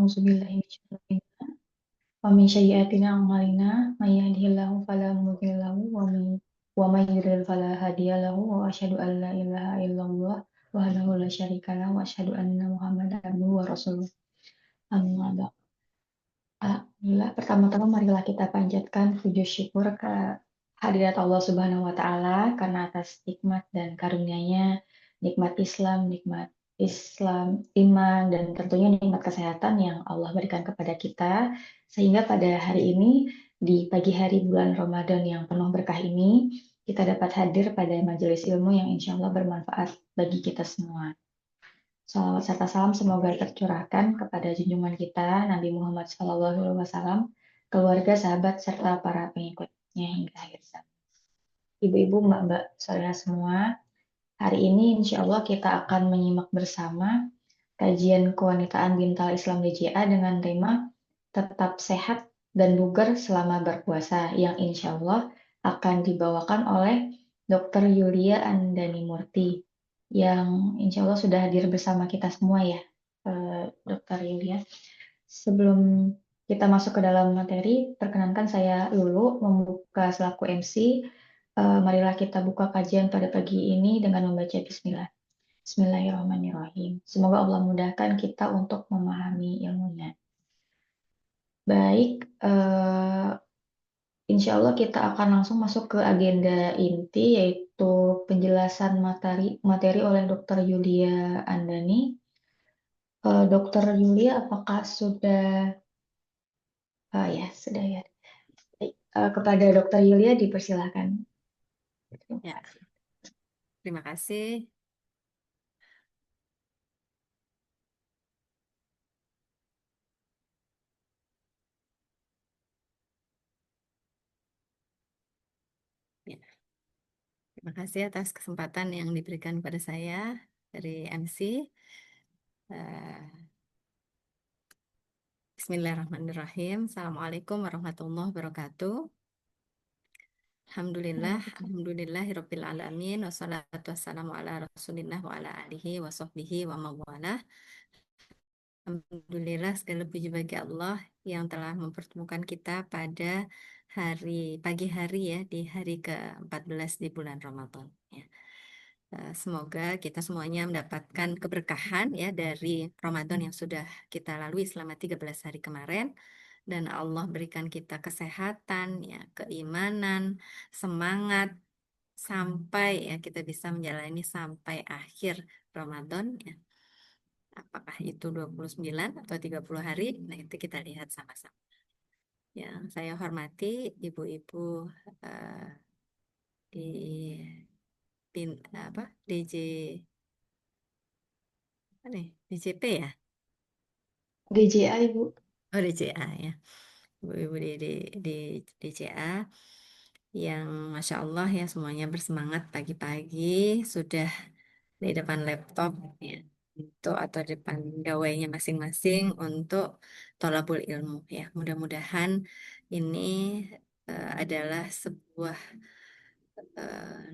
a'udzubillahi minasyaitonir wa min sayyiati a'malina may yahdihillahu fala mudhilla lahu wa may yudlil fala hadiya lahu wa asyhadu an la ilaha illallah wahdahu la syarika lahu wa asyhadu anna Muhammadan abduhu wa rasuluh. Amma ba'd. Alhamdulillah, pertama-tama marilah kita panjatkan puji syukur ke hadirat Allah Subhanahu wa Ta'ala karena atas nikmat dan karunia-Nya, nikmat Islam, iman, dan tentunya nikmat kesehatan yang Allah berikan kepada kita, sehingga pada hari ini, di pagi hari bulan Ramadan yang penuh berkah ini, kita dapat hadir pada majelis ilmu yang insya Allah bermanfaat bagi kita semua. Salawat serta salam semoga tercurahkan kepada junjungan kita Nabi Muhammad SAW, keluarga, sahabat, serta para pengikutnya hingga akhir zaman. Ibu-ibu, mbak-mbak, saudara semua, hari ini insya Allah kita akan menyimak bersama kajian kewanitaan Bintal Islam DJA dengan tema Tetap Sehat dan Bugar Selama Berpuasa yang insya Allah akan dibawakan oleh Dr. Yulia Andani Murti yang insya Allah sudah hadir bersama kita semua ya, Dr. Yulia. Sebelum kita masuk ke dalam materi, perkenankan saya Lulu membuka selaku MC. Marilah kita buka kajian pada pagi ini dengan membaca Bismillah. Bismillahirrahmanirrahim. Semoga Allah mudahkan kita untuk memahami ilmunya. Baik, insya Allah kita akan langsung masuk ke agenda inti, yaitu penjelasan materi oleh Dr. Yulia Andani. Dr. Yulia, apakah sudah? Ya, sudah ya. Baik, kepada Dr. Yulia dipersilakan. Terima Ya, kasih. terima kasih. Ya, terima kasih atas kesempatan yang diberikan pada saya dari MC. Eh, Bismillahirrahmanirrahim. Assalamualaikum warahmatullahi wabarakatuh. Alhamdulillahirabbil alamin wassalatu wassalamu ala Rasulillah wa ala alihi wa sahbihi wa mawalah. Alhamdulillah, segala puji bagi Allah yang telah mempertemukan kita pada pagi hari ya, di hari ke-14 di bulan Ramadan ya. Semoga kita semuanya mendapatkan keberkahan ya dari Ramadan yang sudah kita lalui selama 13 hari kemarin, dan Allah berikan kita kesehatan ya, keimanan, semangat sampai ya kita bisa menjalani sampai akhir Ramadan ya. Apakah itu 29 atau 30 hari? Nah, itu kita lihat sama-sama. Yang saya hormati ibu-ibu eh, di DJ apa nih? DJP ya? DJA, Ibu. Oh, DJA ya. Ibu-ibu di DJA yang Masya Allah ya semuanya bersemangat pagi-pagi sudah di depan laptop ya, untuk atau depan gawainya masing-masing untuk tholabul ilmu ya. Mudah-mudahan ini adalah sebuah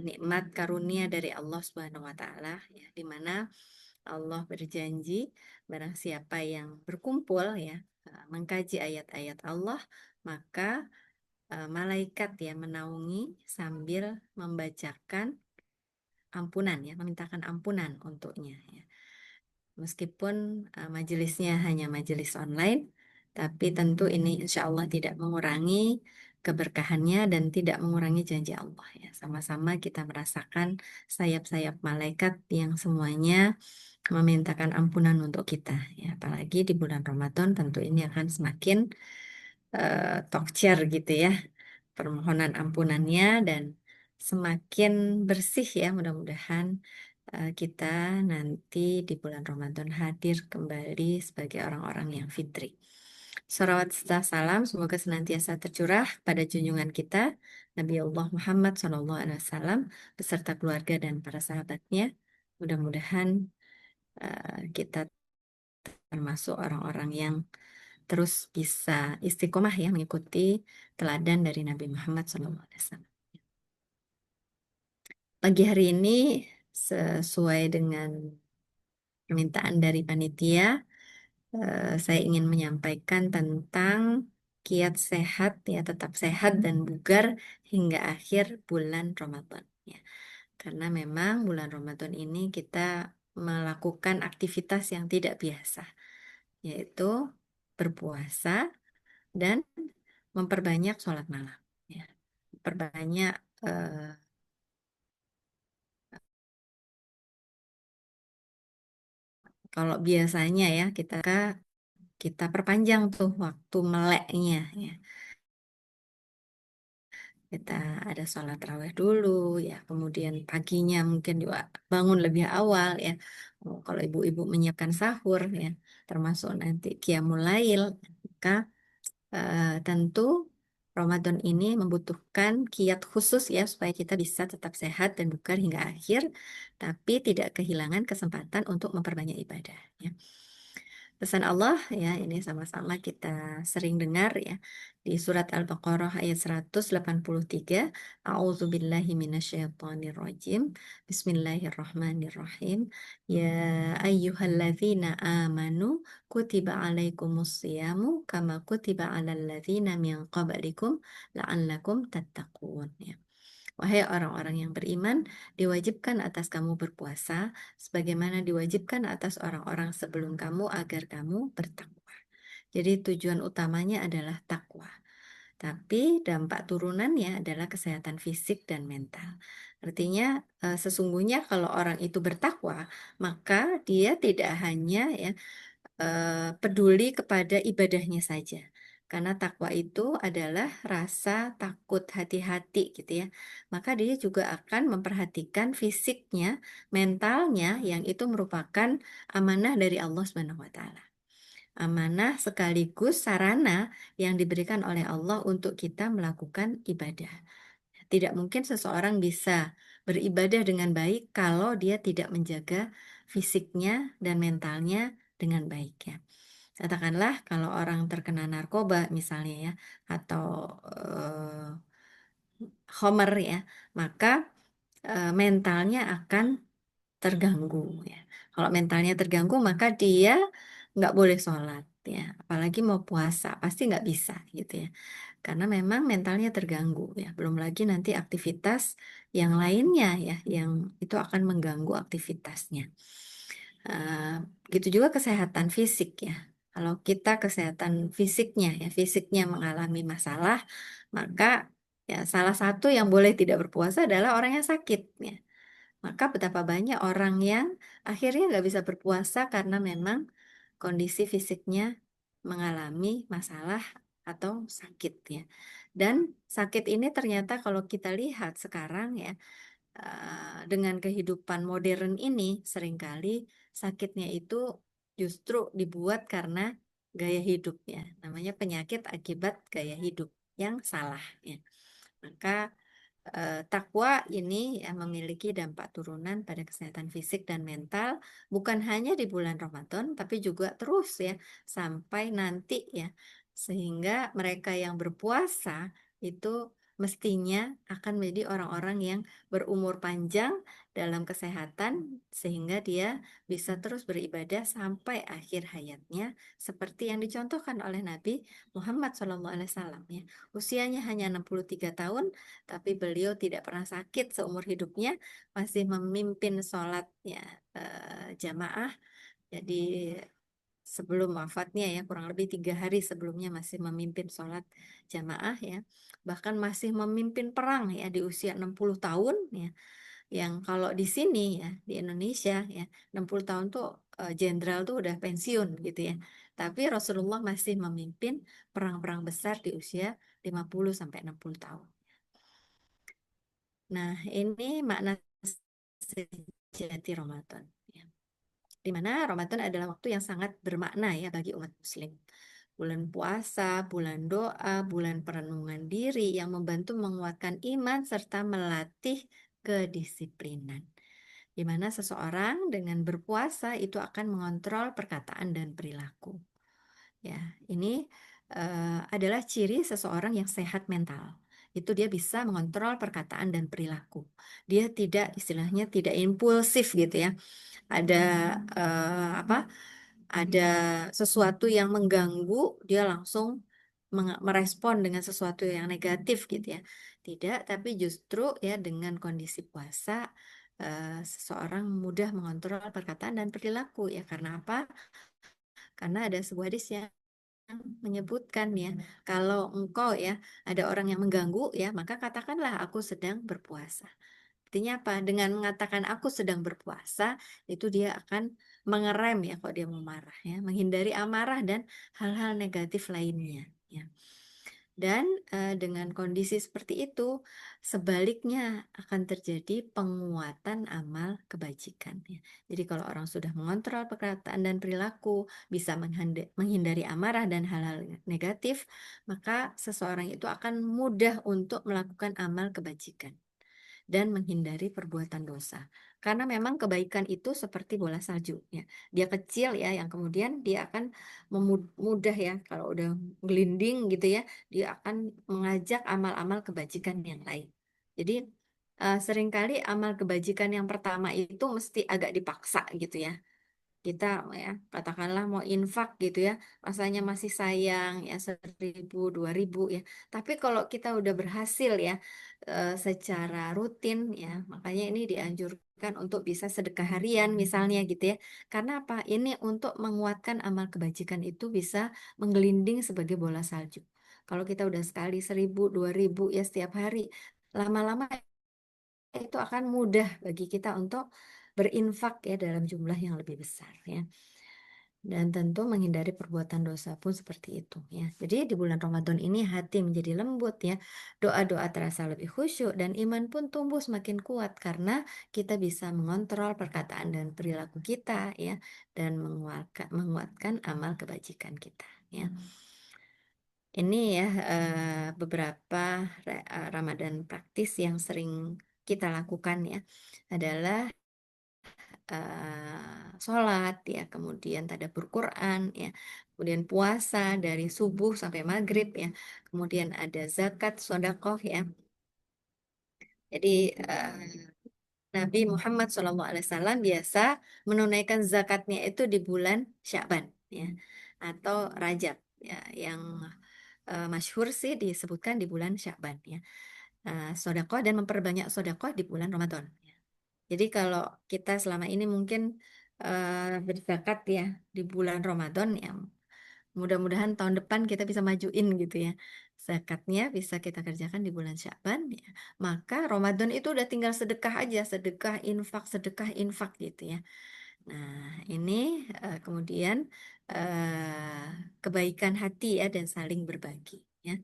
nikmat karunia dari Allah Subhanahu wa taala ya, di mana Allah berjanji barang siapa yang berkumpul ya mengkaji ayat-ayat Allah, maka malaikat ya menaungi sambil membacakan ampunan ya, memintakan ampunan untuknya ya. Meskipun majelisnya hanya majelis online, tapi tentu ini insya Allah tidak mengurangi keberkahannya dan tidak mengurangi janji Allah ya. Sama-sama kita merasakan sayap-sayap malaikat yang semuanya memintakan ampunan untuk kita ya. Apalagi di bulan Ramadan tentu ini akan semakin tokcer gitu ya, permohonan ampunannya, dan semakin bersih ya. Mudah-mudahan kita nanti di bulan Ramadan hadir kembali sebagai orang-orang yang fitri. Salawat serta salam semoga senantiasa tercurah pada junjungan kita Nabi Allah Muhammad SAW beserta keluarga dan para sahabatnya. Mudah-mudahan kita termasuk orang-orang yang terus bisa istiqomah ya mengikuti teladan dari Nabi Muhammad SAW. Pagi hari ini sesuai dengan permintaan dari panitia, saya ingin menyampaikan tentang kiat sehat ya, tetap sehat dan bugar hingga akhir bulan Ramadan ya. Karena memang bulan Ramadan ini kita melakukan aktivitas yang tidak biasa, yaitu berpuasa dan memperbanyak sholat malam ya. Memperbanyak kalau biasanya ya kita perpanjang tuh waktu meleknya ya. Kita ada sholat raweh dulu ya, kemudian paginya mungkin juga bangun lebih awal ya. Oh, kalau ibu-ibu menyiapkan sahur ya, termasuk nanti qiyamul lail, maka tentu Ramadan ini membutuhkan kiat khusus ya supaya kita bisa tetap sehat dan bugar hingga akhir, tapi tidak kehilangan kesempatan untuk memperbanyak ibadah ya. Pesan Allah ya, ini sama-sama kita sering dengar ya di surat Al-Baqarah ayat 183. A'udzubillahi minasyaitonirrajim. Bismillahirrahmanirrahim. Ya ayyuhalladzina amanu kutiba alaikumus kama kutiba alal ladzina min qablikum la'allakum tattaqun ya. Wahai orang-orang yang beriman, diwajibkan atas kamu berpuasa, sebagaimana diwajibkan atas orang-orang sebelum kamu agar kamu bertakwa. Jadi tujuan utamanya adalah takwa. Tapi dampak turunannya adalah kesehatan fisik dan mental. Artinya sesungguhnya kalau orang itu bertakwa, maka dia tidak hanya ya peduli kepada ibadahnya saja. Karena takwa itu adalah rasa takut hati-hati gitu ya. Maka dia juga akan memperhatikan fisiknya, mentalnya yang itu merupakan amanah dari Allah Subhanahu wa taala. Amanah sekaligus sarana yang diberikan oleh Allah untuk kita melakukan ibadah. Tidak mungkin seseorang bisa beribadah dengan baik kalau dia tidak menjaga fisiknya dan mentalnya dengan baik ya. Katakanlah kalau orang terkena narkoba misalnya ya, atau homer ya, maka mentalnya akan terganggu ya. Kalau mentalnya terganggu maka dia nggak boleh sholat ya, apalagi mau puasa pasti nggak bisa gitu ya. Karena memang mentalnya terganggu ya. Belum lagi nanti aktivitas yang lainnya ya, yang itu akan mengganggu aktivitasnya. Eh, Begitu juga kesehatan fisik ya. Kalau kita kesehatan fisiknya ya, fisiknya mengalami masalah, maka ya salah satu yang boleh tidak berpuasa adalah orang yang sakit ya. Maka betapa banyak orang yang akhirnya nggak bisa berpuasa karena memang kondisi fisiknya mengalami masalah atau sakit ya. Dan sakit ini ternyata kalau kita lihat sekarang ya, dengan kehidupan modern ini seringkali sakitnya itu justru dibuat karena gaya hidup ya. Namanya penyakit akibat gaya hidup yang salah ya. Maka takwa ini ya memiliki dampak turunan pada kesehatan fisik dan mental, bukan hanya di bulan Ramadan, tapi juga terus ya sampai nanti ya, sehingga mereka yang berpuasa itu mestinya akan menjadi orang-orang yang berumur panjang dalam kesehatan, sehingga dia bisa terus beribadah sampai akhir hayatnya, seperti yang dicontohkan oleh Nabi Muhammad SAW ya. Usianya hanya 63 tahun, tapi beliau tidak pernah sakit seumur hidupnya, masih memimpin sholat ya, jamaah. Jadi sebelum wafatnya ya, kurang lebih 3 hari sebelumnya masih memimpin sholat jamaah ya, bahkan masih memimpin perang ya di usia 60 tahun ya. Yang kalau di sini ya di Indonesia ya 60 tahun tuh jenderal tuh udah pensiun gitu ya. Tapi Rasulullah masih memimpin perang-perang besar di usia 50 sampai 60 tahun. Nah, ini makna sejati Ramadan. Ya. Di mana Ramadan adalah waktu yang sangat bermakna ya bagi umat Muslim. Bulan puasa, bulan doa, bulan perenungan diri yang membantu menguatkan iman serta melatih kedisiplinan. Di mana seseorang dengan berpuasa itu akan mengontrol perkataan dan perilaku. Ya, ini adalah ciri seseorang yang sehat mental. Itu dia bisa mengontrol perkataan dan perilaku. Dia tidak istilahnya tidak impulsif gitu ya. Ada apa? ada sesuatu yang mengganggu, dia langsung merespon dengan sesuatu yang negatif gitu ya. Tidak, tapi justru ya dengan kondisi puasa, seseorang mudah mengontrol perkataan dan perilaku ya. Karena apa? Karena ada sebuah hadis yang menyebutkan ya, kalau engkau ya ada orang yang mengganggu ya, maka katakanlah aku sedang berpuasa. Artinya apa? Dengan mengatakan aku sedang berpuasa, itu dia akan mengerem ya kalau dia mau marah ya, menghindari amarah dan hal-hal negatif lainnya ya. Dan dengan kondisi seperti itu, sebaliknya akan terjadi penguatan amal kebajikan ya. Jadi kalau orang sudah mengontrol perkataan dan perilaku, bisa menghindari amarah dan hal-hal negatif, maka seseorang itu akan mudah untuk melakukan amal kebajikan dan menghindari perbuatan dosa. Karena memang kebaikan itu seperti bola salju ya. Dia kecil ya, yang kemudian dia akan mudah ya kalau udah gelinding gitu ya, dia akan mengajak amal-amal kebajikan yang lain. Jadi seringkali amal kebajikan yang pertama itu mesti agak dipaksa gitu ya. Kita ya katakanlah mau infak gitu ya, rasanya masih sayang ya 1.000 2.000 ya, tapi kalau kita udah berhasil ya secara rutin ya, makanya ini dianjurkan untuk bisa sedekah harian misalnya gitu ya. Karena apa? Ini untuk menguatkan amal kebajikan itu bisa menggelinding sebagai bola salju. Kalau kita udah sekali 1.000 2.000 ya setiap hari, lama-lama itu akan mudah bagi kita untuk berinfak ya dalam jumlah yang lebih besar ya. Dan tentu menghindari perbuatan dosa pun seperti itu ya. Jadi di bulan Ramadan ini hati menjadi lembut ya. Doa-doa terasa lebih khusyuk dan iman pun tumbuh semakin kuat karena kita bisa mengontrol perkataan dan perilaku kita ya, dan menguatkan amal kebajikan kita ya. Ini ya beberapa Ramadan praktis yang sering kita lakukan ya, adalah sholat ya, kemudian tadabbur Quran ya, kemudian puasa dari subuh sampai maghrib ya, kemudian ada zakat, sodakoh ya. Jadi Nabi Muhammad SAW biasa menunaikan zakatnya itu di bulan Sya'ban ya, atau Rajab ya, yang masyhur sih disebutkan di bulan Sya'ban ya. Sodakoh dan memperbanyak sodakoh di bulan Ramadan. Jadi kalau kita selama ini mungkin berzakat ya di bulan Ramadan ya, mudah-mudahan tahun depan kita bisa majuin gitu ya. Zakatnya bisa kita kerjakan di bulan Sya'ban ya. Maka Ramadan itu udah tinggal sedekah aja, sedekah infak gitu ya. Nah, ini kemudian kebaikan hati ya dan saling berbagi ya.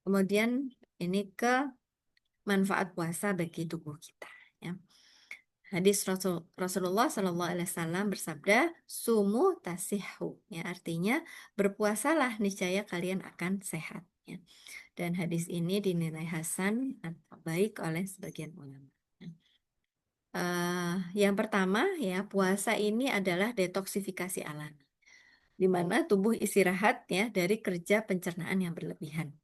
Kemudian ini ke manfaat puasa bagi tubuh kita ya. Hadis Rasulullah Shallallahu Alaihi Wasallam bersabda, "Sumu tasihu," ya artinya berpuasalah niscaya kalian akan sehat. Ya. Dan hadis ini dinilai hasan atau baik oleh sebagian ulama. Yang pertama ya, puasa ini adalah detoksifikasi alami, di mana tubuh istirahat ya dari kerja pencernaan yang berlebihan.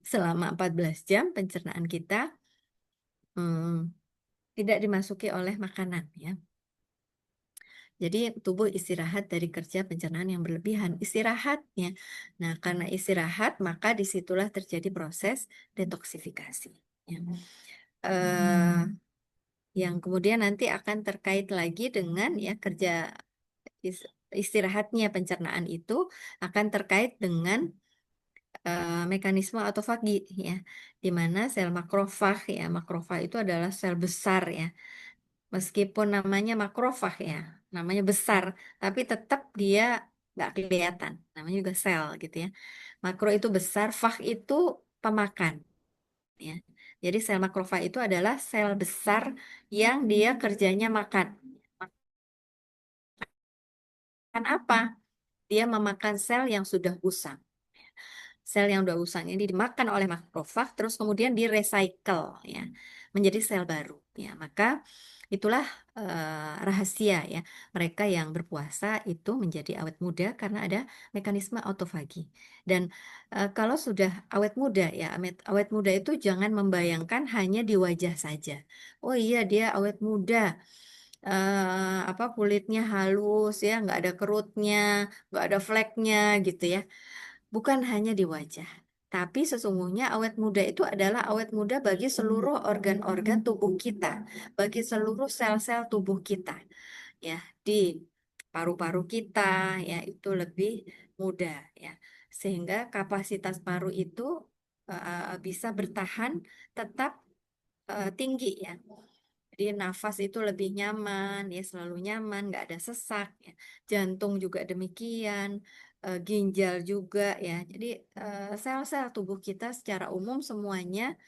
Selama 14 jam pencernaan kita hmm, tidak dimasuki oleh makanan ya. Jadi tubuh istirahat dari kerja pencernaan yang berlebihan, istirahatnya. Nah, karena istirahat, maka disitulah terjadi proses detoksifikasi. Ya. Eh, yang kemudian nanti akan terkait lagi dengan ya kerja istirahatnya pencernaan itu akan terkait dengan mekanisme autofagi ya, di mana sel makrofag ya, makrofag itu adalah sel besar ya. Meskipun namanya makrofag ya, namanya besar, tapi tetap dia nggak kelihatan. Namanya juga sel gitu ya. Makro itu besar, fag itu pemakan ya. Jadi sel makrofag itu adalah sel besar yang dia kerjanya makan. Makan apa? Dia memakan sel yang sudah usang. Sel yang udah usang ini dimakan oleh makrofag, terus kemudian di-recycle ya, menjadi sel baru. Ya, maka itulah rahasia ya, mereka yang berpuasa itu menjadi awet muda karena ada mekanisme autofagi. Dan kalau sudah awet muda ya, awet muda itu jangan membayangkan hanya di wajah saja. Oh iya dia awet muda, apa kulitnya halus ya, nggak ada kerutnya, nggak ada fleknya gitu ya. Bukan hanya di wajah, tapi sesungguhnya awet muda itu adalah awet muda bagi seluruh organ-organ tubuh kita, bagi seluruh sel-sel tubuh kita ya, di paru-paru kita ya itu lebih muda ya, sehingga kapasitas paru itu bisa bertahan tetap tinggi ya. Jadi nafas itu lebih nyaman, ya selalu nyaman, nggak ada sesak. Ya. Jantung juga demikian, ginjal juga ya. Jadi sel-sel tubuh kita secara umum semuanya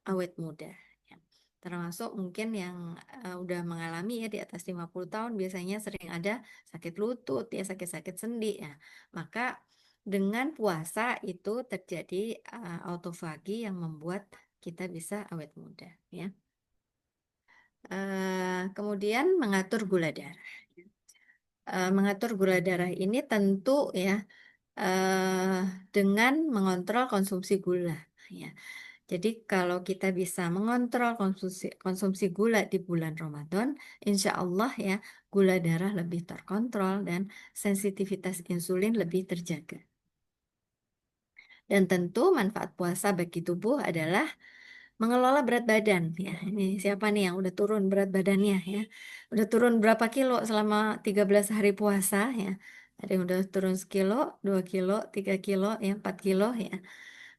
awet muda. Ya. Termasuk mungkin yang udah mengalami ya di atas 50 tahun biasanya sering ada sakit lutut, ya sakit-sakit sendi. Ya. Maka dengan puasa itu terjadi autofagi yang membuat kita bisa awet muda. Ya. Kemudian mengatur gula darah. Mengatur gula darah ini tentu ya eh, dengan mengontrol konsumsi gula. Ya. Jadi kalau kita bisa mengontrol konsumsi gula di bulan Ramadan, insya Allah ya gula darah lebih terkontrol dan sensitivitas insulin lebih terjaga. Dan tentu manfaat puasa bagi tubuh adalah mengelola berat badan ya. Ini siapa nih yang udah turun berat badannya ya? Udah turun berapa kilo selama 13 hari puasa ya? Ada yang udah turun sekilo, 2 kilo, 3 kilo, ya 4 kilo ya.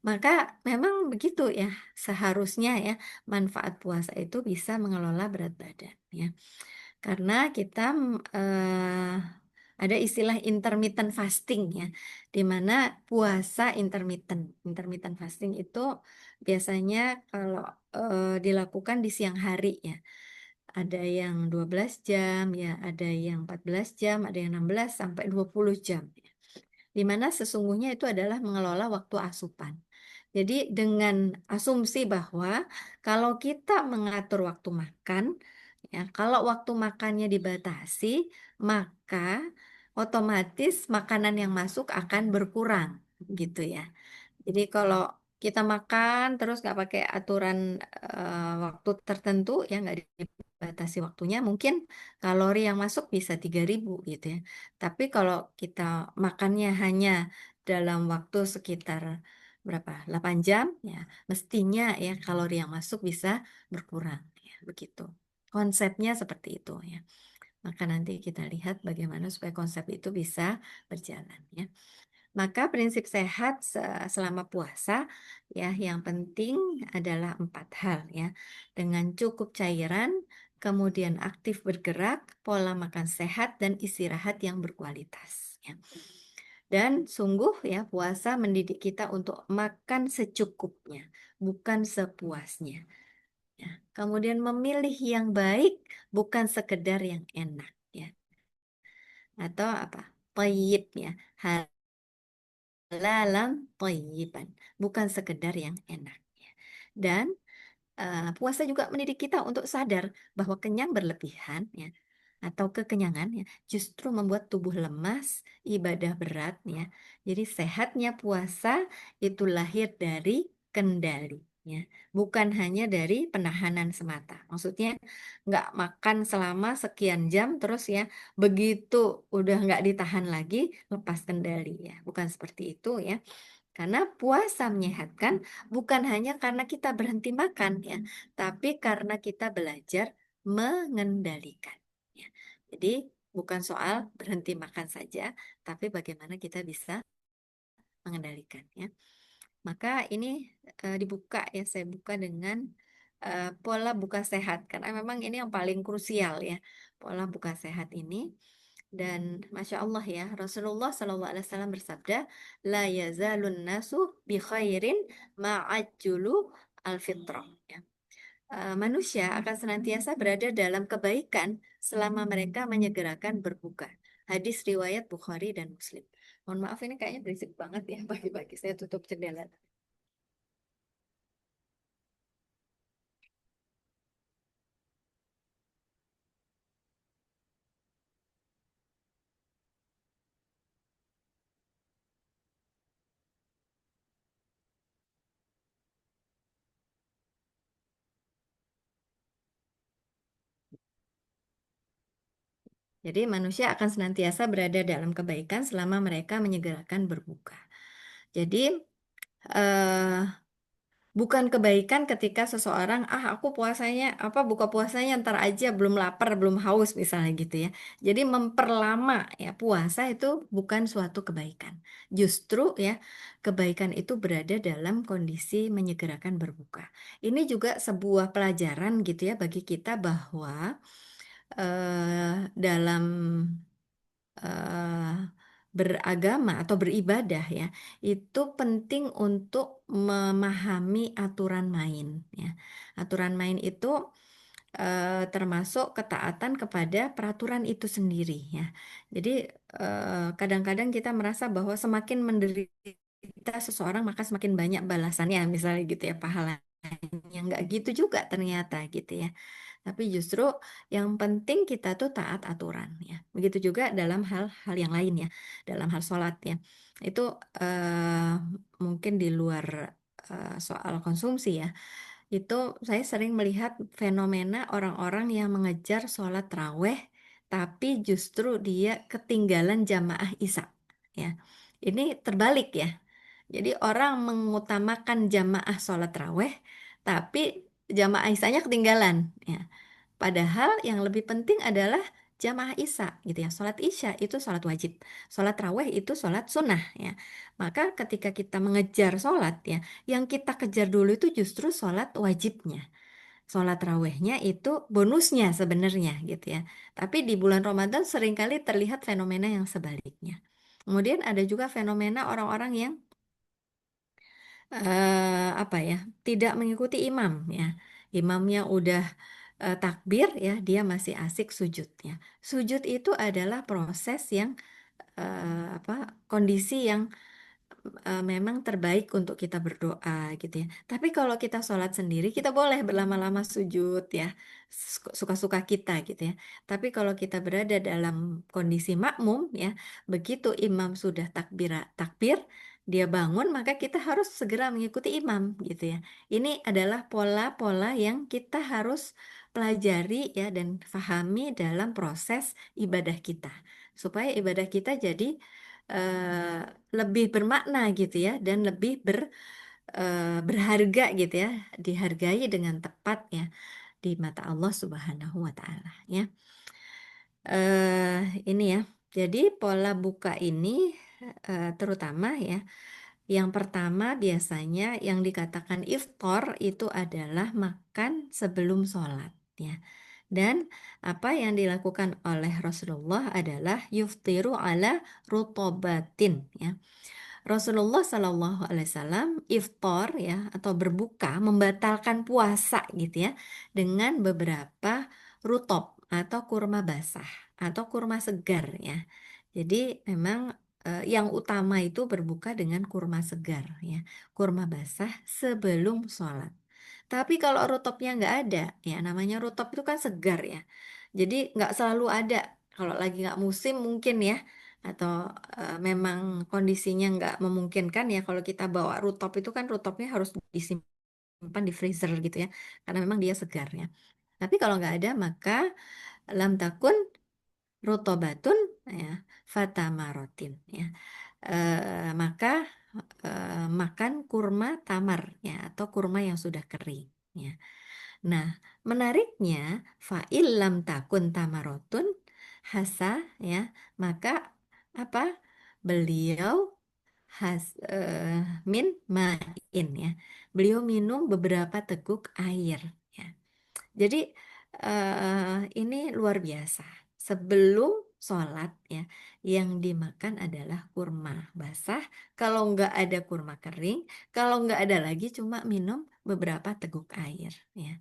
Maka memang begitu ya. Seharusnya ya manfaat puasa itu bisa mengelola berat badan ya. Karena kita ada istilah intermittent fasting ya, di mana puasa intermittent. Intermittent fasting itu biasanya kalau dilakukan di siang hari ya. Ada yang 12 jam ya, ada yang 14 jam, ada yang 16 sampai 20 jam. Di mana sesungguhnya itu adalah mengelola waktu asupan. Jadi dengan asumsi bahwa kalau kita mengatur waktu makan, ya, kalau waktu makannya dibatasi, maka otomatis makanan yang masuk akan berkurang, gitu ya. Jadi kalau kita makan terus nggak pakai aturan waktu tertentu, ya nggak dibatasi waktunya, mungkin kalori yang masuk bisa 3.000 gitu ya. Tapi kalau kita makannya hanya dalam waktu sekitar berapa 8 jam ya mestinya ya kalori yang masuk bisa berkurang ya begitu konsepnya seperti itu ya maka nanti kita lihat bagaimana supaya konsep itu bisa berjalan ya maka prinsip sehat selama puasa ya yang penting adalah 4 hal ya dengan cukup cairan kemudian aktif bergerak pola makan sehat dan istirahat yang berkualitas ya. Dan sungguh ya puasa mendidik kita untuk makan secukupnya, bukan sepuasnya. Ya. Kemudian memilih yang baik, bukan sekedar yang enak ya. Atau apa? Tayyib ya. Halalan tayyiban, bukan sekedar yang enak ya. Dan puasa juga mendidik kita untuk sadar bahwa kenyang berlebihan ya atau kekenyangan ya justru membuat tubuh lemas, ibadah berat ya. Jadi sehatnya puasa itu lahir dari kendali ya, bukan hanya dari penahanan semata. Maksudnya nggak makan selama sekian jam terus ya begitu udah nggak ditahan lagi lepas kendali ya, bukan seperti itu ya. Karena puasa menyehatkan bukan hanya karena kita berhenti makan ya, tapi karena kita belajar mengendalikan. Ya. Jadi bukan soal berhenti makan saja, tapi bagaimana kita bisa mengendalikan ya. Maka ini dibuka ya, saya buka dengan pola buka sehat karena memang ini yang paling krusial ya, pola buka sehat ini. Dan Masya Allah ya, Rasulullah SAW bersabda, La yazalun nasu bi khairin ma'ajjulu al-fitrah. Ya. Manusia akan senantiasa berada dalam kebaikan selama mereka menyegerakan berbuka. Hadis riwayat Bukhari dan Muslim. Mohon maaf ini kayaknya berisik banget ya pagi-pagi. Saya tutup jendela. Jadi manusia akan senantiasa berada dalam kebaikan selama mereka menyegerakan berbuka. Jadi eh, bukan kebaikan ketika seseorang, aku puasanya apa buka puasanya ntar aja, belum lapar belum haus misalnya gitu ya. Jadi memperlama ya puasa itu bukan suatu kebaikan. Justru ya kebaikan itu berada dalam kondisi menyegerakan berbuka. Ini juga sebuah pelajaran gitu ya bagi kita bahwa dalam eh, beragama atau beribadah ya, itu penting untuk memahami aturan main ya. Aturan main itu termasuk ketaatan kepada peraturan itu sendiri ya. Jadi kadang-kadang kita merasa bahwa semakin menderita seseorang maka semakin banyak balasannya misalnya gitu ya pahalanya. Nggak gitu juga ternyata gitu ya. Tapi justru yang penting kita tuh taat aturan ya. Begitu juga dalam hal-hal yang lain ya. Dalam hal sholat ya. Itu mungkin di luar soal konsumsi ya. Itu saya sering melihat fenomena orang-orang yang mengejar sholat raweh tapi justru dia ketinggalan jamaah isya ya. Ini terbalik ya. Jadi orang mengutamakan jamaah sholat raweh tapi jamaah isyanya ketinggalan ya. Padahal yang lebih penting adalah jamaah isya gitu ya. Sholat isya itu sholat wajib. Sholat raweh itu sholat sunnah ya. Maka ketika kita mengejar sholat ya, yang kita kejar dulu itu justru sholat wajibnya. Sholat rawehnya itu bonusnya sebenarnya gitu ya. Tapi di bulan Ramadan seringkali terlihat fenomena yang sebaliknya. Kemudian ada juga fenomena orang-orang yang apa ya, tidak mengikuti imam ya. Imamnya udah takbir ya, dia masih asik sujud ya. Sujud itu adalah proses yang apa kondisi yang memang terbaik untuk kita berdoa gitu ya. Tapi kalau kita sholat sendiri, kita boleh berlama-lama sujud ya, suka-suka kita gitu ya. Tapi kalau kita berada dalam kondisi makmum ya, begitu imam sudah takbir, dia bangun, maka kita harus segera mengikuti imam gitu ya. Ini adalah pola-pola yang kita harus pelajari ya dan fahami dalam proses ibadah kita, supaya ibadah kita jadi eh, lebih bermakna gitu ya dan lebih berharga gitu ya, dihargai dengan tepat ya di mata Allah Subhanahu wa taala ya. Ini ya. Jadi pola buka ini terutama ya. Yang pertama biasanya yang dikatakan iftar itu adalah makan sebelum sholat ya. Dan apa yang dilakukan oleh Rasulullah adalah yuftiru ala rutobatin ya. Rasulullah Shallallahu Alaihi Wasallam iftar ya atau berbuka membatalkan puasa gitu ya dengan beberapa rutop atau kurma basah atau kurma segar ya. Jadi memang yang utama itu berbuka dengan kurma segar ya, kurma basah sebelum sholat. Tapi kalau rutopnya nggak ada, ya namanya rutop itu kan segar ya. Jadi nggak selalu ada. Kalau lagi nggak musim mungkin ya, atau memang kondisinya nggak memungkinkan ya. Kalau kita bawa rutop itu kan rutopnya harus disimpan di freezer gitu ya, karena memang dia segar ya. Tapi kalau nggak ada maka lam takun rutobatun ya fatamarotin ya. Maka makan kurma tamar ya atau kurma yang sudah kering ya. Nah, menariknya fa'il lam takun tamarotun hasa ya, maka apa? Beliau min ma'in ya. Beliau minum beberapa teguk air ya. Jadi ini luar biasa. Sebelum sholat ya, yang dimakan adalah kurma basah. Kalau nggak ada kurma kering, kalau nggak ada lagi cuma minum beberapa teguk air ya.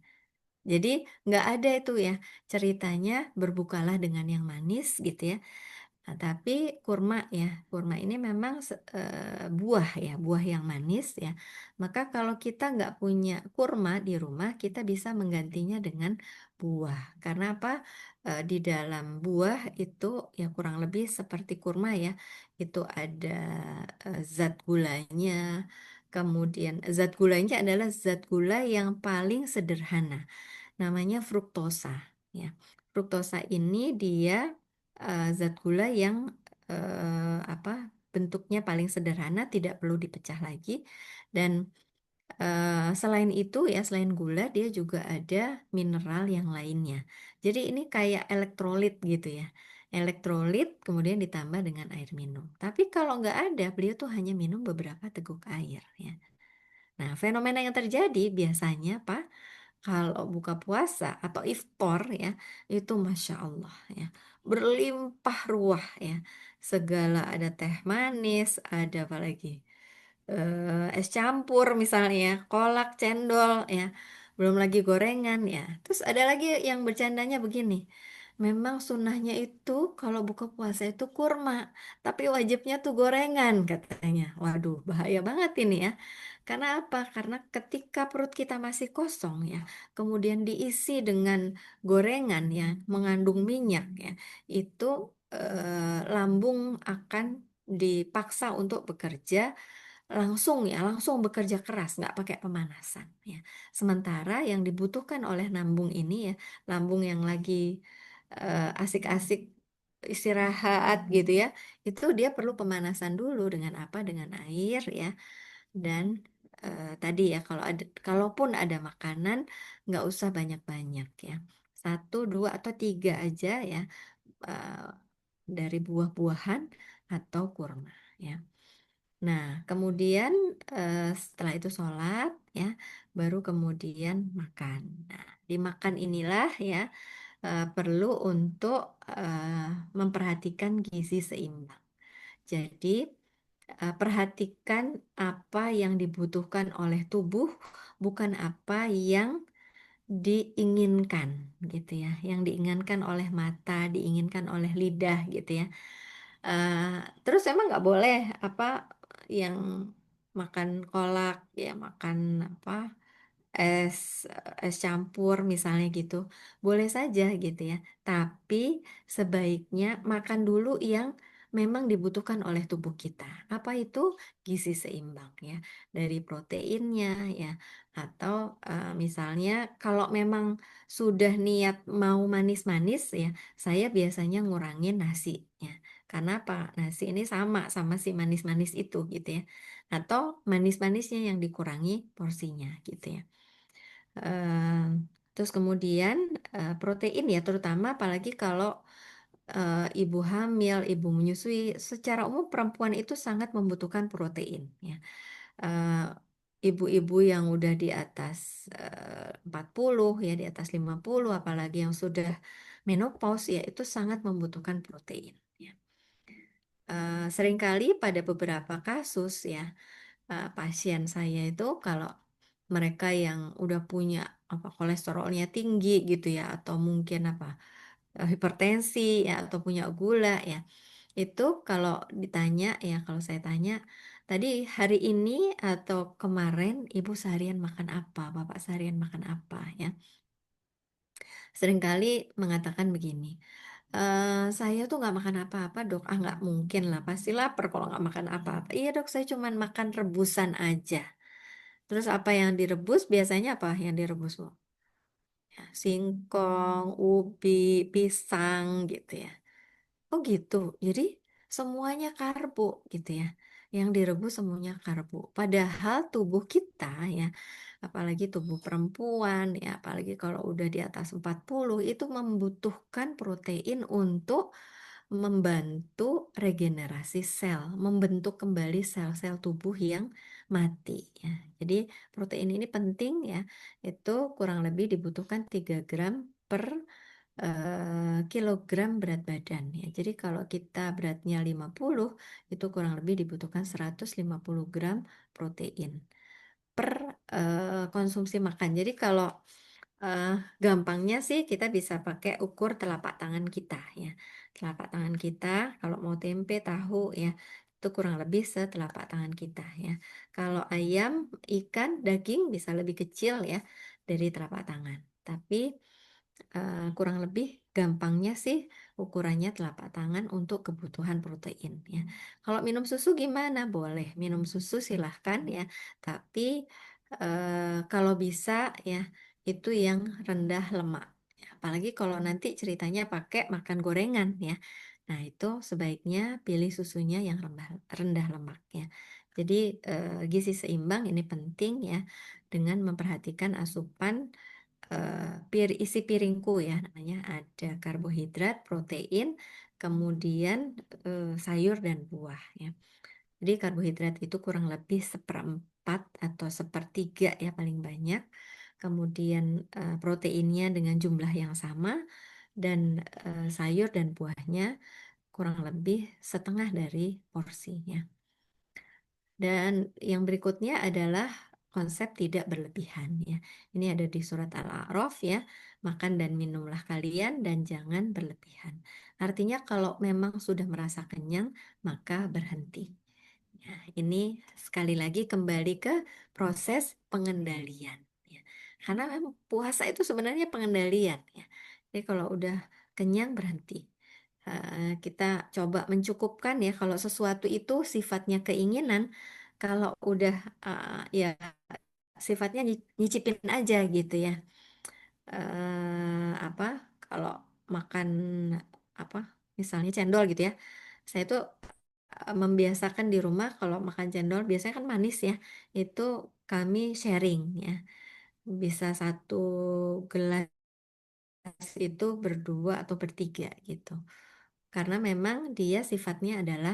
Jadi nggak ada itu ya ceritanya berbukalah dengan yang manis gitu ya. Nah, tapi kurma ya, kurma ini memang buah ya, buah yang manis ya. Maka kalau kita nggak punya kurma di rumah, kita bisa menggantinya dengan buah. Karena apa? Di dalam buah itu ya kurang lebih seperti kurma ya. Itu ada zat gulanya. Kemudian zat gulanya adalah zat gula yang paling sederhana, namanya fruktosa ya. Fruktosa ini dia zat gula yang apa bentuknya paling sederhana, tidak perlu dipecah lagi. Dan selain itu ya, selain gula, dia juga ada mineral yang lainnya. Jadi ini kayak elektrolit gitu ya. Elektrolit kemudian ditambah dengan air minum. Tapi kalau nggak ada, beliau tuh hanya minum beberapa teguk air ya. Nah, fenomena yang terjadi biasanya Pak, kalau buka puasa atau iftar ya, itu Masya Allah ya, berlimpah ruah ya. Segala ada teh manis, ada apa lagi? Es campur misalnya, kolak, cendol ya, belum lagi gorengan ya. Terus ada lagi yang bercandanya begini, memang sunnahnya itu kalau buka puasa itu kurma, tapi wajibnya tuh gorengan katanya. Waduh, bahaya banget ini ya. Karena apa? Karena ketika perut kita masih kosong ya, kemudian diisi dengan gorengan ya, mengandung minyak ya, itu lambung akan dipaksa untuk bekerja langsung ya, langsung bekerja keras, nggak pakai pemanasan ya. Sementara yang dibutuhkan oleh lambung ini ya, lambung yang lagi asik-asik istirahat gitu ya, itu dia perlu pemanasan dulu dengan apa? Dengan air ya. Dan tadi ya, kalau ada, kalaupun ada makanan, nggak usah banyak-banyak ya. Satu, dua, atau tiga aja ya, eh, dari buah-buahan atau kurma ya. Nah, kemudian setelah itu sholat ya, baru kemudian makan. Nah, dimakan inilah ya perlu untuk memperhatikan gizi seimbang. Jadi, perhatikan apa yang dibutuhkan oleh tubuh, bukan apa yang diinginkan gitu ya. Yang diinginkan oleh mata, diinginkan oleh lidah gitu ya. Eh, Terus emang nggak boleh apa yang makan kolak ya, makan apa es es campur misalnya gitu, boleh saja gitu ya. Tapi sebaiknya makan dulu yang memang dibutuhkan oleh tubuh kita. Apa itu? Gizi seimbang ya, dari proteinnya ya, atau misalnya kalau memang sudah niat mau manis-manis ya, saya biasanya ngurangin nasi ya. Karena apa? Nasi ini sama sama si manis-manis itu gitu ya. Atau manis-manisnya yang dikurangi porsinya gitu ya. Eh, Terus kemudian protein ya, terutama apalagi kalau ibu hamil, ibu menyusui, secara umum perempuan itu sangat membutuhkan protein ya. Eh, Ibu-ibu yang udah di atas 40 ya, di atas 50, apalagi yang sudah menopause ya, itu sangat membutuhkan protein ya. Seringkali pada beberapa kasus ya, pasien saya itu kalau mereka yang udah punya apa kolesterolnya tinggi gitu ya, atau mungkin apa hipertensi ya, atau punya gula ya, itu kalau ditanya ya, kalau saya tanya tadi hari ini atau kemarin ibu seharian makan apa, bapak seharian makan apa ya, seringkali mengatakan begini. Saya tuh nggak makan apa-apa dok. Ah, nggak mungkin lah, pasti lapar kalau nggak makan apa-apa. Iya dok, saya cuma makan rebusan aja. Terus apa yang direbus? Biasanya apa yang direbus, Bu? Ya, singkong, ubi, pisang gitu ya. Oh gitu. Jadi semuanya karbo gitu ya. Yang direbus semuanya karbo. Padahal tubuh kita ya, apalagi tubuh perempuan ya, apalagi kalau udah di atas 40 itu membutuhkan protein untuk membantu regenerasi sel, membentuk kembali sel-sel tubuh yang mati ya. Jadi protein ini penting ya. Itu kurang lebih dibutuhkan 3 gram per kilogram berat badan ya. Jadi kalau kita beratnya 50, itu kurang lebih dibutuhkan 150 gram protein per konsumsi makan. Jadi kalau eh, gampangnya sih kita bisa pakai ukur telapak tangan kita ya. Telapak tangan kita kalau mau tempe, tahu ya, itu kurang lebih setelapak tangan kita ya. Kalau ayam, ikan, daging bisa lebih kecil ya dari telapak tangan. Tapi kurang lebih gampangnya sih ukurannya telapak tangan untuk kebutuhan protein ya. Kalau minum susu gimana? Boleh minum susu silahkan ya. Tapi kalau bisa ya itu yang rendah lemak. Ya, apalagi kalau nanti ceritanya pakai makan gorengan ya. Nah, itu sebaiknya pilih susunya yang rendah lemaknya. Jadi gizi seimbang ini penting ya dengan memperhatikan asupan isi piringku ya namanya ada karbohidrat, protein, kemudian sayur dan buah ya. Jadi karbohidrat itu kurang lebih seperempat atau sepertiga ya paling banyak. Kemudian proteinnya dengan jumlah yang sama dan sayur dan buahnya kurang lebih setengah dari porsinya. Dan yang berikutnya adalah konsep tidak berlebihan ya. Ini ada di surat Al-A'raf ya. Makan dan minumlah kalian dan jangan berlebihan. Artinya kalau memang sudah merasa kenyang, maka berhenti. Ya, ini sekali lagi kembali ke proses pengendalian ya. Karena memang puasa itu sebenarnya pengendalian ya. Jadi kalau udah kenyang berhenti. Kita coba mencukupkan ya kalau sesuatu itu sifatnya keinginan, kalau udah ya sifatnya nyicipin aja gitu ya. Apa kalau makan apa misalnya cendol gitu ya. Saya tuh membiasakan di rumah kalau makan cendol biasanya kan manis ya. Itu kami sharing ya. Bisa satu gelas itu berdua atau bertiga gitu. Karena memang dia sifatnya adalah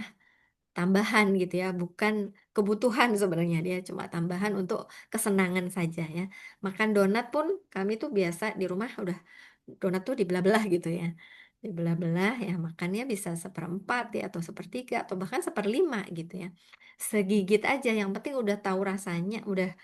tambahan gitu ya, bukan kebutuhan sebenarnya dia cuma tambahan untuk kesenangan saja ya. Makan donat pun kami tuh biasa di rumah udah donat tuh dibelah-belah gitu ya. Dibelah-belah ya makannya bisa seperempat ya atau sepertiga atau bahkan seperlima gitu ya. Segigit aja yang penting udah tahu rasanya, udah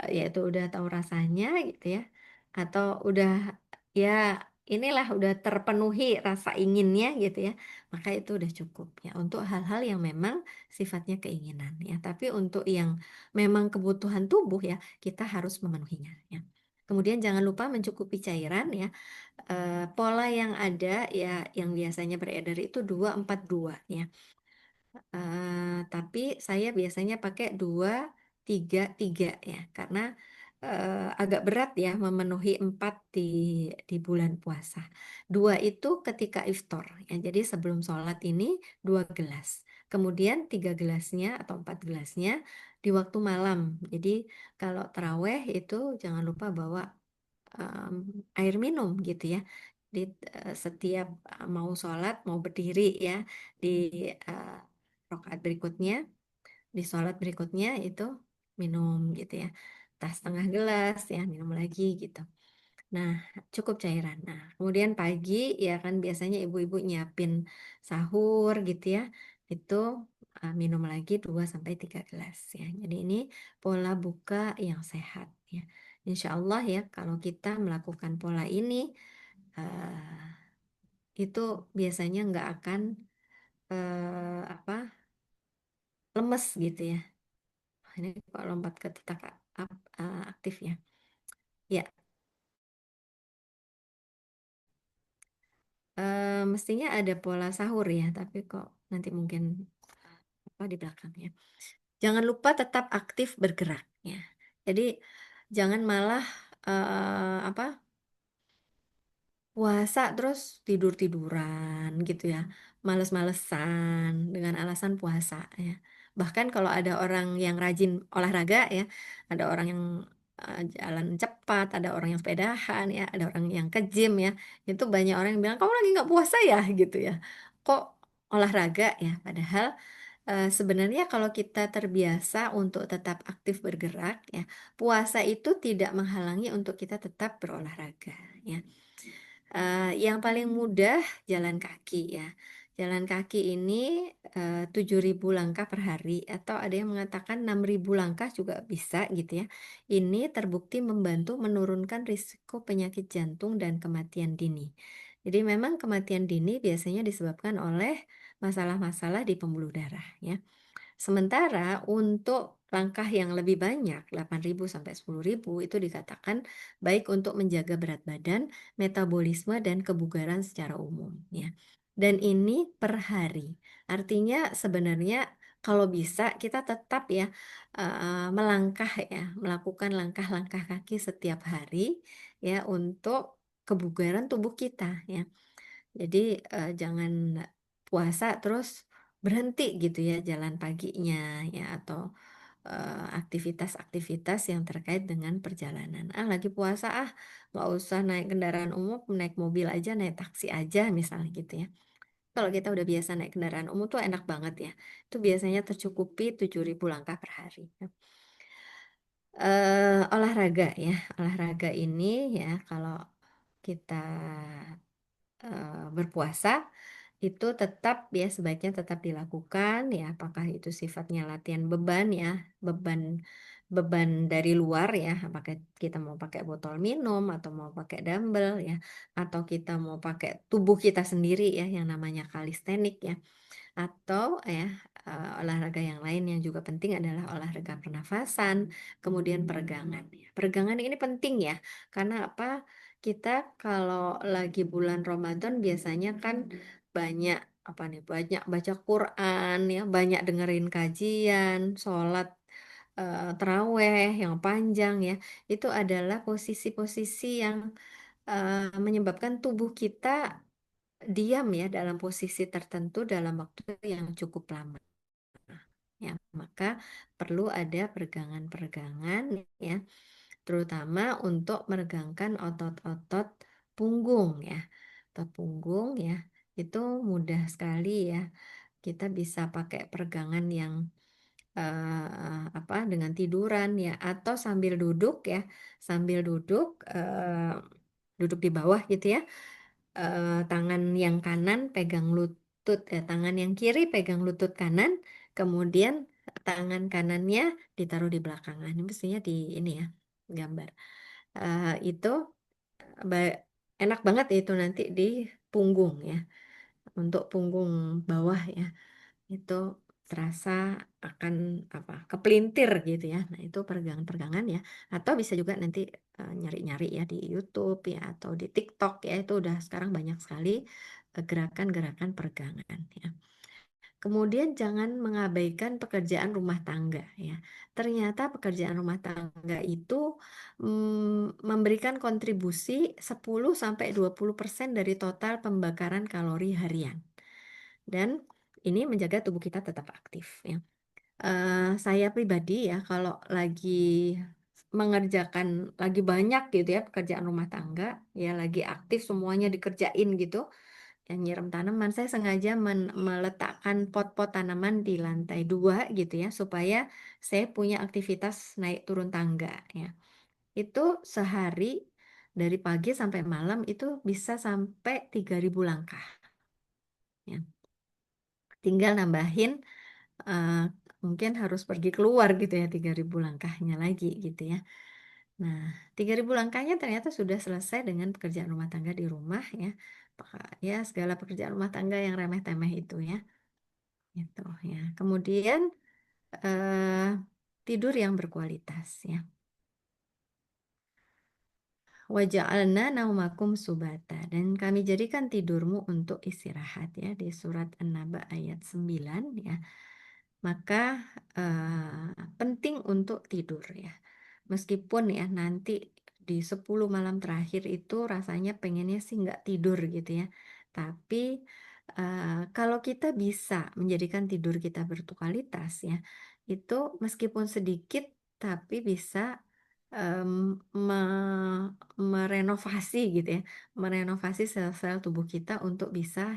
ya itu udah tahu rasanya gitu ya. Atau udah ya inilah udah terpenuhi rasa inginnya gitu ya, maka itu udah cukup ya untuk hal-hal yang memang sifatnya keinginan ya. Tapi untuk yang memang kebutuhan tubuh ya, kita harus memenuhinya ya. Kemudian jangan lupa mencukupi cairan ya. Pola yang ada ya yang biasanya beredar itu 2-4-2 ya. Tapi saya biasanya pakai 2-3-3 ya, karena agak berat ya memenuhi 4 di bulan puasa. 2 itu ketika iftar ya, jadi sebelum sholat ini 2 gelas. Kemudian 3 gelasnya atau 4 gelasnya di waktu malam. Jadi kalau taraweh itu jangan lupa bawa em, air minum gitu ya. Di setiap mau sholat, mau berdiri ya di eh, rakaat berikutnya, di sholat berikutnya itu minum gitu ya. Tas setengah gelas ya, minum lagi gitu. Nah, cukup cairan. Nah, kemudian pagi ya kan biasanya ibu-ibu nyiapin sahur gitu ya. Itu minum lagi 2-3 gelas ya. Jadi ini pola buka yang sehat ya. Insya Allah ya kalau kita melakukan pola ini itu biasanya nggak akan apa lemes gitu ya. Ini kok lompat ke titak aktif ya. Ya, mestinya ada pola sahur ya, tapi kok nanti mungkin apa di belakangnya. Jangan lupa tetap aktif bergerak ya. Jadi jangan malah apa puasa terus tidur-tiduran gitu ya, males-malesan dengan alasan puasa ya. Bahkan kalau ada orang yang rajin olahraga ya, ada orang yang jalan cepat, ada orang yang sepedahan ya, ada orang yang ke gym ya, itu banyak orang yang bilang kamu lagi nggak puasa ya gitu ya. Kok olahraga ya, padahal sebenarnya kalau kita terbiasa untuk tetap aktif bergerak ya, puasa itu tidak menghalangi untuk kita tetap berolahraga ya. Yang paling mudah jalan kaki ya. Jalan kaki ini 7.000 langkah per hari atau ada yang mengatakan 6.000 langkah juga bisa gitu ya. Ini terbukti membantu menurunkan risiko penyakit jantung dan kematian dini. Jadi memang kematian dini biasanya disebabkan oleh masalah-masalah di pembuluh darah ya. Sementara untuk langkah yang lebih banyak, 8.000 sampai 10.000 itu dikatakan baik untuk menjaga berat badan, metabolisme dan kebugaran secara umum ya. Dan ini per hari. Artinya sebenarnya kalau bisa kita tetap ya melangkah ya, melakukan langkah-langkah kaki setiap hari ya untuk kebugaran tubuh kita ya. Jadi jangan puasa terus berhenti gitu ya jalan paginya ya atau aktivitas-aktivitas yang terkait dengan perjalanan. Ah, lagi puasa ah, nggak usah naik kendaraan umum, naik mobil aja, naik taksi aja misalnya gitu ya. Kalau kita udah biasa naik kendaraan umum tuh enak banget ya. Itu biasanya tercukupi 7.000 langkah per hari. Olahraga ya, olahraga ini ya kalau kita berpuasa itu tetap ya sebaiknya tetap dilakukan ya apakah itu sifatnya latihan beban ya beban beban dari luar ya apakah kita mau pakai botol minum atau mau pakai dumbbell ya atau kita mau pakai tubuh kita sendiri ya yang namanya kalistenik ya atau ya olahraga yang lain yang juga penting adalah olahraga pernafasan, kemudian peregangan. Peregangan ini penting ya, karena apa? Kita kalau lagi bulan Ramadan biasanya kan banyak apa nih? Banyak baca Quran ya, banyak dengerin kajian, sholat terawih yang panjang ya. Itu adalah posisi-posisi yang menyebabkan tubuh kita diam ya dalam posisi tertentu dalam waktu yang cukup lama. Ya, maka perlu ada peregangan-peregangan ya, terutama untuk meregangkan otot-otot punggung ya. Otot punggung ya, itu mudah sekali ya. Kita bisa pakai peregangan yang apa dengan tiduran ya atau sambil duduk ya, sambil duduk duduk di bawah gitu ya tangan yang kanan pegang lutut, tangan yang kiri pegang lutut kanan, kemudian tangan kanannya ditaruh di belakangan. Ini mestinya di ini ya, gambar. Itu ba- enak banget itu nanti di punggung ya, untuk punggung bawah ya, itu terasa akan apa kepelintir gitu ya. Nah, itu peregangan-peregangan ya. Atau bisa juga nanti nyari-nyari ya di YouTube ya atau di TikTok ya itu udah sekarang banyak sekali gerakan-gerakan peregangan ya. Kemudian jangan mengabaikan pekerjaan rumah tangga ya. Ternyata pekerjaan rumah tangga itu memberikan kontribusi 10-20% dari total pembakaran kalori harian. Dan ini menjaga tubuh kita tetap aktif ya. Saya pribadi ya kalau lagi mengerjakan lagi banyak gitu ya pekerjaan rumah tangga ya lagi aktif semuanya dikerjain gitu yang nyiram tanaman saya sengaja meletakkan pot-pot tanaman di lantai 2 gitu ya supaya saya punya aktivitas naik turun tangga ya itu sehari dari pagi sampai malam itu bisa sampai 3.000 langkah ya tinggal nambahin eh, mungkin harus pergi keluar gitu ya 3.000 langkahnya lagi gitu ya. Nah, 3.000 langkahnya ternyata sudah selesai dengan pekerjaan rumah tangga di rumah ya. Ya, segala pekerjaan rumah tangga yang remeh-temeh itu ya. Gitu ya. Kemudian eh, tidur yang berkualitas ya. Waja'alna naumakum subata dan kami jadikan tidurmu untuk istirahat ya di surat An-Naba ayat 9 ya. Maka penting untuk tidur ya. Meskipun ya nanti di 10 malam terakhir itu rasanya pengennya sih nggak tidur gitu ya. Tapi kalau kita bisa menjadikan tidur kita berkualitas ya, itu meskipun sedikit tapi bisa em, merenovasi gitu ya, merenovasi sel-sel tubuh kita untuk bisa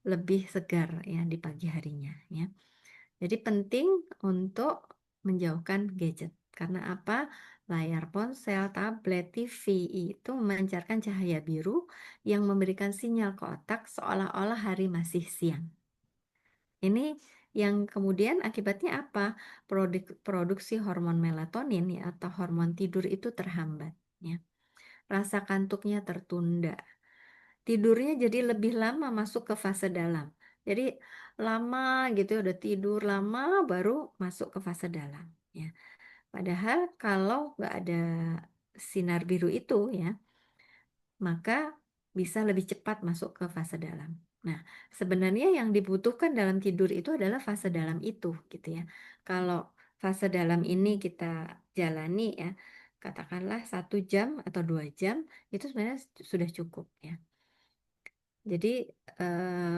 lebih segar ya di pagi harinya ya. Jadi penting untuk menjauhkan gadget. Karena apa? Layar ponsel, tablet, TV itu memancarkan cahaya biru yang memberikan sinyal ke otak seolah-olah hari masih siang. Ini yang kemudian akibatnya apa? Produksi hormon melatonin ya atau hormon tidur itu terhambat ya. Rasa kantuknya tertunda. Tidurnya jadi lebih lama masuk ke fase dalam. Jadi lama gitu ya, udah tidur lama baru masuk ke fase dalam ya. Padahal kalau nggak ada sinar biru itu ya, maka bisa lebih cepat masuk ke fase dalam. Nah, sebenarnya yang dibutuhkan dalam tidur itu adalah fase dalam itu gitu ya. Kalau fase dalam ini kita jalani ya, katakanlah 1 jam atau 2 jam, itu sebenarnya sudah cukup ya. Jadi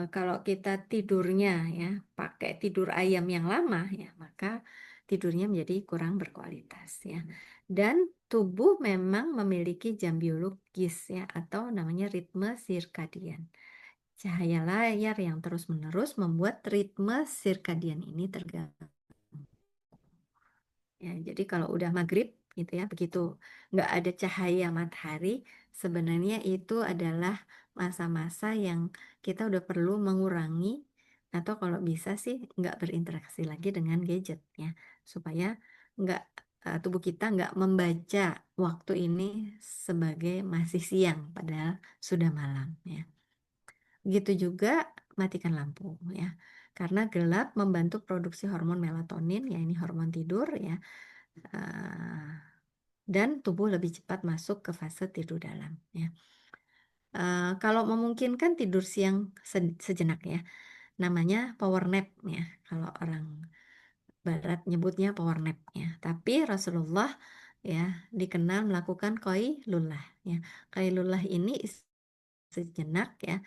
kalau kita tidurnya ya pakai tidur ayam yang lama ya, maka tidurnya menjadi kurang berkualitas ya. Dan tubuh memang memiliki jam biologis ya atau namanya ritme sirkadian. Cahaya layar yang terus-menerus membuat ritme sirkadian ini terganggu. Ya, jadi kalau udah maghrib gitu ya, begitu nggak ada cahaya matahari, sebenarnya itu adalah masa-masa yang kita udah perlu mengurangi atau kalau bisa sih nggak berinteraksi lagi dengan gadget ya, supaya nggak tubuh kita nggak membaca waktu ini sebagai masih siang, padahal sudah malam ya. Begitu juga matikan lampu ya, karena gelap membantu produksi hormon melatonin ya, ini hormon tidur ya. Eh, dan tubuh lebih cepat masuk ke fase tidur dalam ya. Kalau memungkinkan tidur siang sejenak ya, namanya power nap ya. Kalau orang Barat nyebutnya power nap ya. Tapi Rasulullah ya dikenal melakukan qailullah ya. Qailullah ini sejenak ya.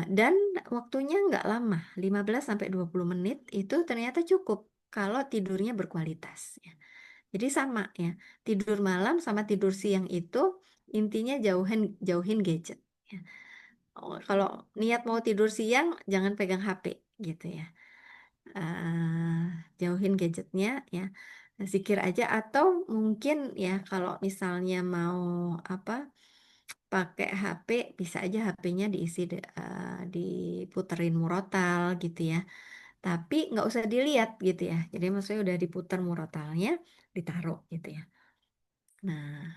Dan waktunya nggak lama, 15 sampai 20 menit itu ternyata cukup kalau tidurnya berkualitas ya. Jadi sama ya, tidur malam sama tidur siang itu intinya jauhin jauhin gadget. Ya. Kalau niat mau tidur siang, jangan pegang HP gitu ya. Eh, Jauhin gadgetnya ya, zikir aja atau mungkin ya kalau misalnya mau apa pakai HP, bisa aja HP-nya diputerin murotal gitu ya. Tapi nggak usah dilihat gitu ya. Jadi maksudnya udah diputar murotalnya, ditaruh gitu ya. Nah,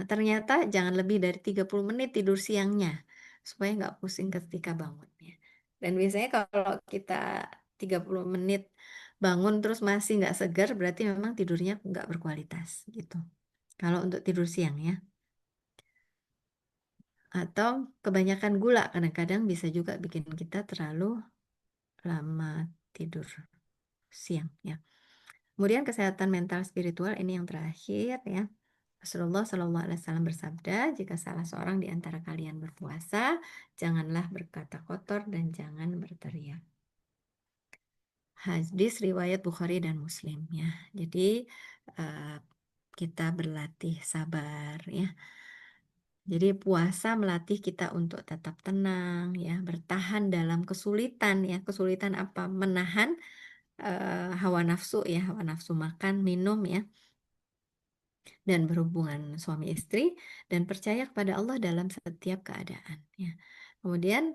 ternyata jangan lebih dari 30 menit tidur siangnya supaya nggak pusing ketika bangunnya. Dan biasanya kalau kita 30 menit bangun terus masih nggak segar berarti memang tidurnya nggak berkualitas gitu. Kalau untuk tidur siang ya. Atau kebanyakan gula kadang-kadang bisa juga bikin kita terlalu lama tidur siang ya. Kemudian kesehatan mental spiritual ini yang terakhir ya. Rasulullah Shallallahu Alaihi Wasallam bersabda, jika salah seorang di antara kalian berpuasa, janganlah berkata kotor dan jangan berteriak. Hadis riwayat Bukhari dan Muslim ya. Jadi eh, kita berlatih sabar ya. Jadi puasa melatih kita untuk tetap tenang ya, bertahan dalam kesulitan ya. Kesulitan apa? Menahan hawa nafsu ya, hawa nafsu makan, minum ya, dan berhubungan suami istri dan percaya kepada Allah dalam setiap keadaan ya. Kemudian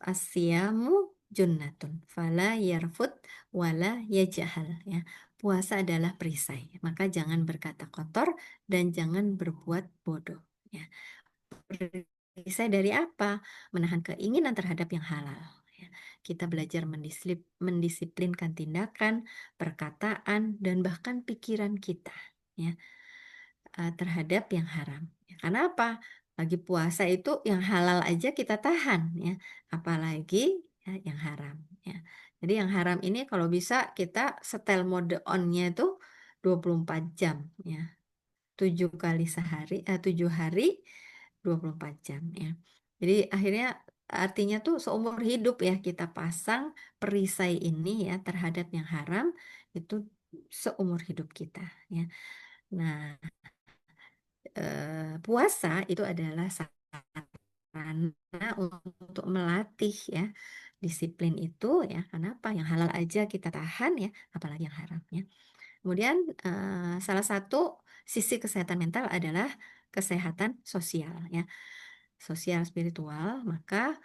asyamu junnatun fala yarfut wala yajahal ya. Puasa adalah perisai, maka jangan berkata kotor dan jangan berbuat bodoh ya. Perisai dari apa? Menahan keinginan terhadap yang halal ya. Kita belajar mendisiplinkan tindakan, perkataan dan bahkan pikiran kita ya terhadap yang haram. Ya, karena apa? Lagi puasa itu yang halal aja kita tahan ya, apalagi ya, yang haram ya. Jadi yang haram ini kalau bisa kita setel mode on-nya itu 24 jam ya. 7 hari 24 jam ya. Jadi akhirnya artinya tuh seumur hidup ya kita pasang perisai ini ya terhadap yang haram itu seumur hidup kita ya. Nah, puasa itu adalah sarana untuk melatih ya disiplin itu ya. Kenapa? Yang halal aja kita tahan ya, apalagi yang haram ya. Kemudian salah satu sisi kesehatan mental adalah kesehatan sosial ya, sosial spiritual. Maka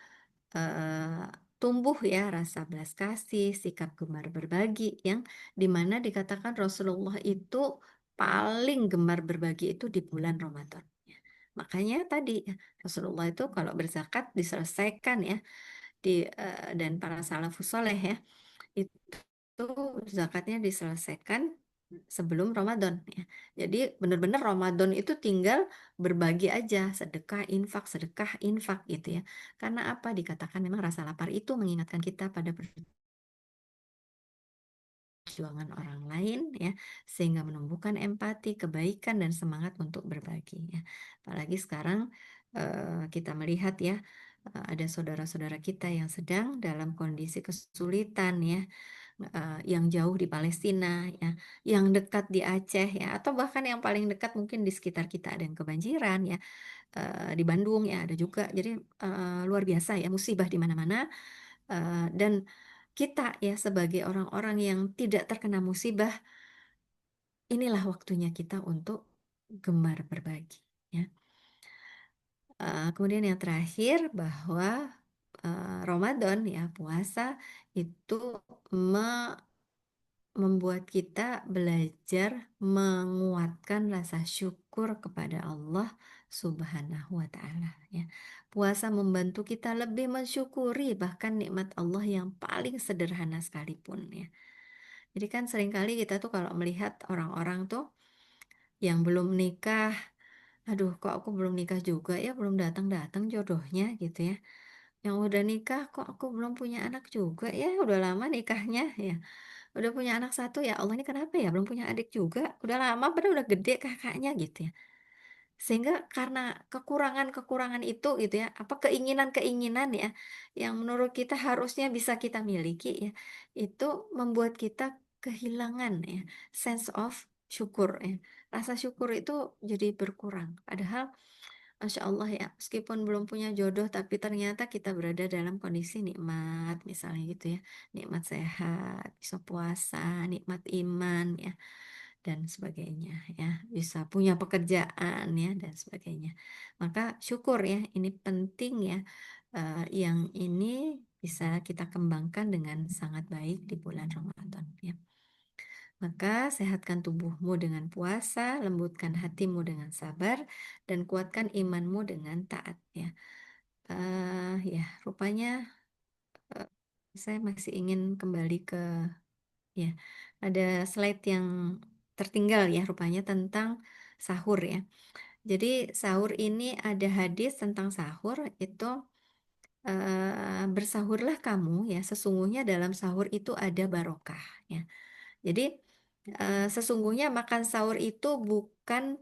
eh, tumbuh ya rasa belas kasih, sikap gemar berbagi yang dimana dikatakan Rasulullah itu paling gemar berbagi itu di bulan Ramadan. Ya. Makanya tadi ya, Rasulullah itu kalau berzakat diselesaikan ya dan para salafus soleh ya itu zakatnya diselesaikan sebelum Ramadan ya. Jadi benar-benar Ramadan itu tinggal berbagi aja, sedekah infak gitu ya. Karena apa? Dikatakan memang rasa lapar itu mengingatkan kita pada perjuangan orang lain ya, sehingga menumbuhkan empati, kebaikan dan semangat untuk berbagi ya. Apalagi sekarang kita melihat ya, ada saudara-saudara kita yang sedang dalam kondisi kesulitan ya, yang jauh di Palestina ya, yang dekat di Aceh ya, atau bahkan yang paling dekat mungkin di sekitar kita ada yang kebanjiran ya, di Bandung ya ada juga. Jadi luar biasa ya musibah di mana-mana, dan kita ya sebagai orang-orang yang tidak terkena musibah, inilah waktunya kita untuk gemar berbagi ya. Kemudian yang terakhir bahwa Ramadan ya puasa itu me- membuat kita belajar menguatkan rasa syukur kepada Allah Subhanahu wa Ta'ala ya. Puasa membantu kita lebih mensyukuri bahkan nikmat Allah yang paling sederhana sekalipun ya. Jadi kan seringkali kita tuh kalau melihat orang-orang tuh yang belum nikah, aduh kok aku belum nikah juga ya, belum datang-datang jodohnya gitu ya. Yang udah nikah kok aku belum punya anak juga ya, udah lama nikahnya ya. Udah punya anak satu ya Allah, ini kenapa ya belum punya adik juga, udah lama padahal udah gede kakaknya gitu ya. Sehingga karena kekurangan-kekurangan itu gitu ya, apa keinginan-keinginan ya, yang menurut kita harusnya bisa kita miliki ya, itu membuat kita kehilangan ya sense of syukur ya. Rasa syukur itu jadi berkurang. Padahal Masya Allah ya, meskipun belum punya jodoh, tapi ternyata kita berada dalam kondisi nikmat, misalnya gitu ya, nikmat sehat, bisa puasa, nikmat iman ya, dan sebagainya ya, bisa punya pekerjaan ya, dan sebagainya. Maka syukur ya, ini penting ya, yang ini bisa kita kembangkan dengan sangat baik di bulan Ramadan ya. Maka sehatkan tubuhmu dengan puasa, lembutkan hatimu dengan sabar, dan kuatkan imanmu dengan taat ya. Ya, rupanya eh, saya masih ingin kembali ke ya. Ada slide yang tertinggal ya rupanya tentang sahur ya. Jadi sahur ini ada hadis tentang sahur itu, bersahurlah kamu ya, sesungguhnya dalam sahur itu ada barokah ya. Jadi sesungguhnya makan sahur itu bukan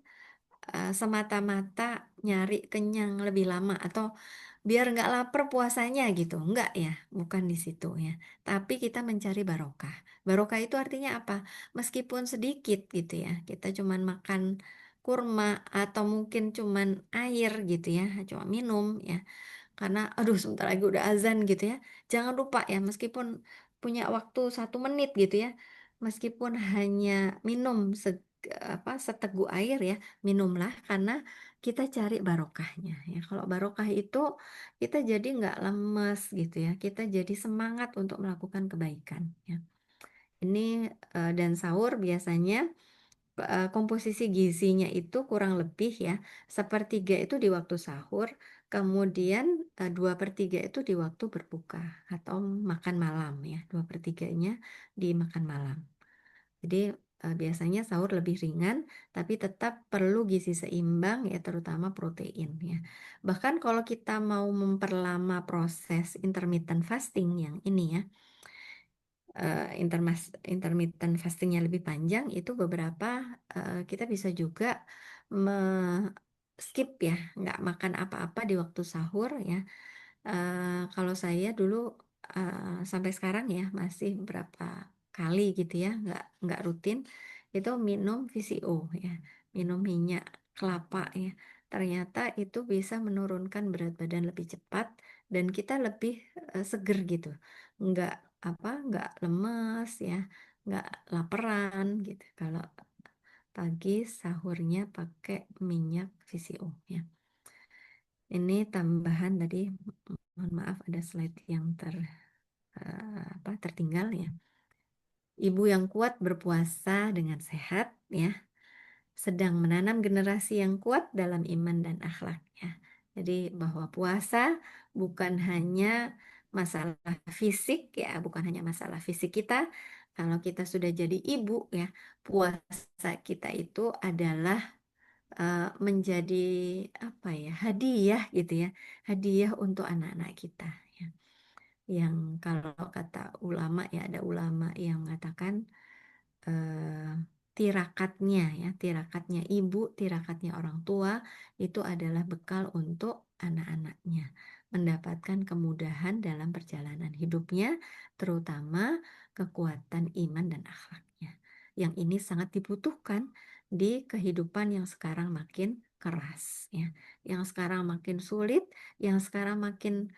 semata-mata nyari kenyang lebih lama atau biar nggak lapar puasanya gitu. Enggak ya, bukan di situ ya. Tapi kita mencari barokah. Barokah itu artinya apa? Meskipun sedikit gitu ya, kita cuman makan kurma atau mungkin cuman air gitu ya, cuma minum ya. Karena aduh sebentar lagi udah azan gitu ya. Jangan lupa ya, meskipun punya waktu 1 menit gitu ya, meskipun hanya minum seteguk air ya, minumlah karena kita cari barokahnya ya. Kalau barokah itu kita jadi nggak lemes gitu ya, kita jadi semangat untuk melakukan kebaikan ya. Ini dan sahur biasanya komposisi gizinya itu kurang lebih ya, sepertiga itu di waktu sahur, kemudian 2/3 itu di waktu berbuka atau makan malam ya, 2/3-nya di makan malam. Jadi biasanya sahur lebih ringan, tapi tetap perlu gizi seimbang ya, terutama protein ya. Bahkan kalau kita mau memperlama proses intermittent fasting yang ini ya, intermittent fastingnya lebih panjang, itu beberapa kita bisa juga skip ya, nggak makan apa-apa di waktu sahur ya. Kalau saya dulu sampai sekarang ya masih berapa kali gitu ya, nggak rutin itu minum VCO ya, minum minyak kelapa ya. Ternyata itu bisa menurunkan berat badan lebih cepat dan kita lebih seger gitu, nggak nggak lemes ya, nggak laparan gitu. Kalau pagi sahurnya pakai minyak VCO ya. Ini tambahan tadi, mohon maaf ada slide yang tertinggal ya. Ibu yang kuat berpuasa dengan sehat ya, sedang menanam generasi yang kuat dalam iman dan akhlak ya. Jadi bahwa puasa bukan hanya masalah fisik ya, bukan hanya masalah fisik kita. Kalau kita sudah jadi ibu ya, puasa kita itu adalah menjadi apa ya, hadiah gitu ya, hadiah untuk anak-anak kita ya. Yang kalau kata ulama ya, ada ulama yang mengatakan tirakatnya ya, tirakatnya ibu, tirakatnya orang tua itu adalah bekal untuk anak-anaknya mendapatkan kemudahan dalam perjalanan hidupnya, terutama kekuatan iman dan akhlaknya. Yang ini sangat dibutuhkan di kehidupan yang sekarang makin keras ya, yang sekarang makin sulit, yang sekarang makin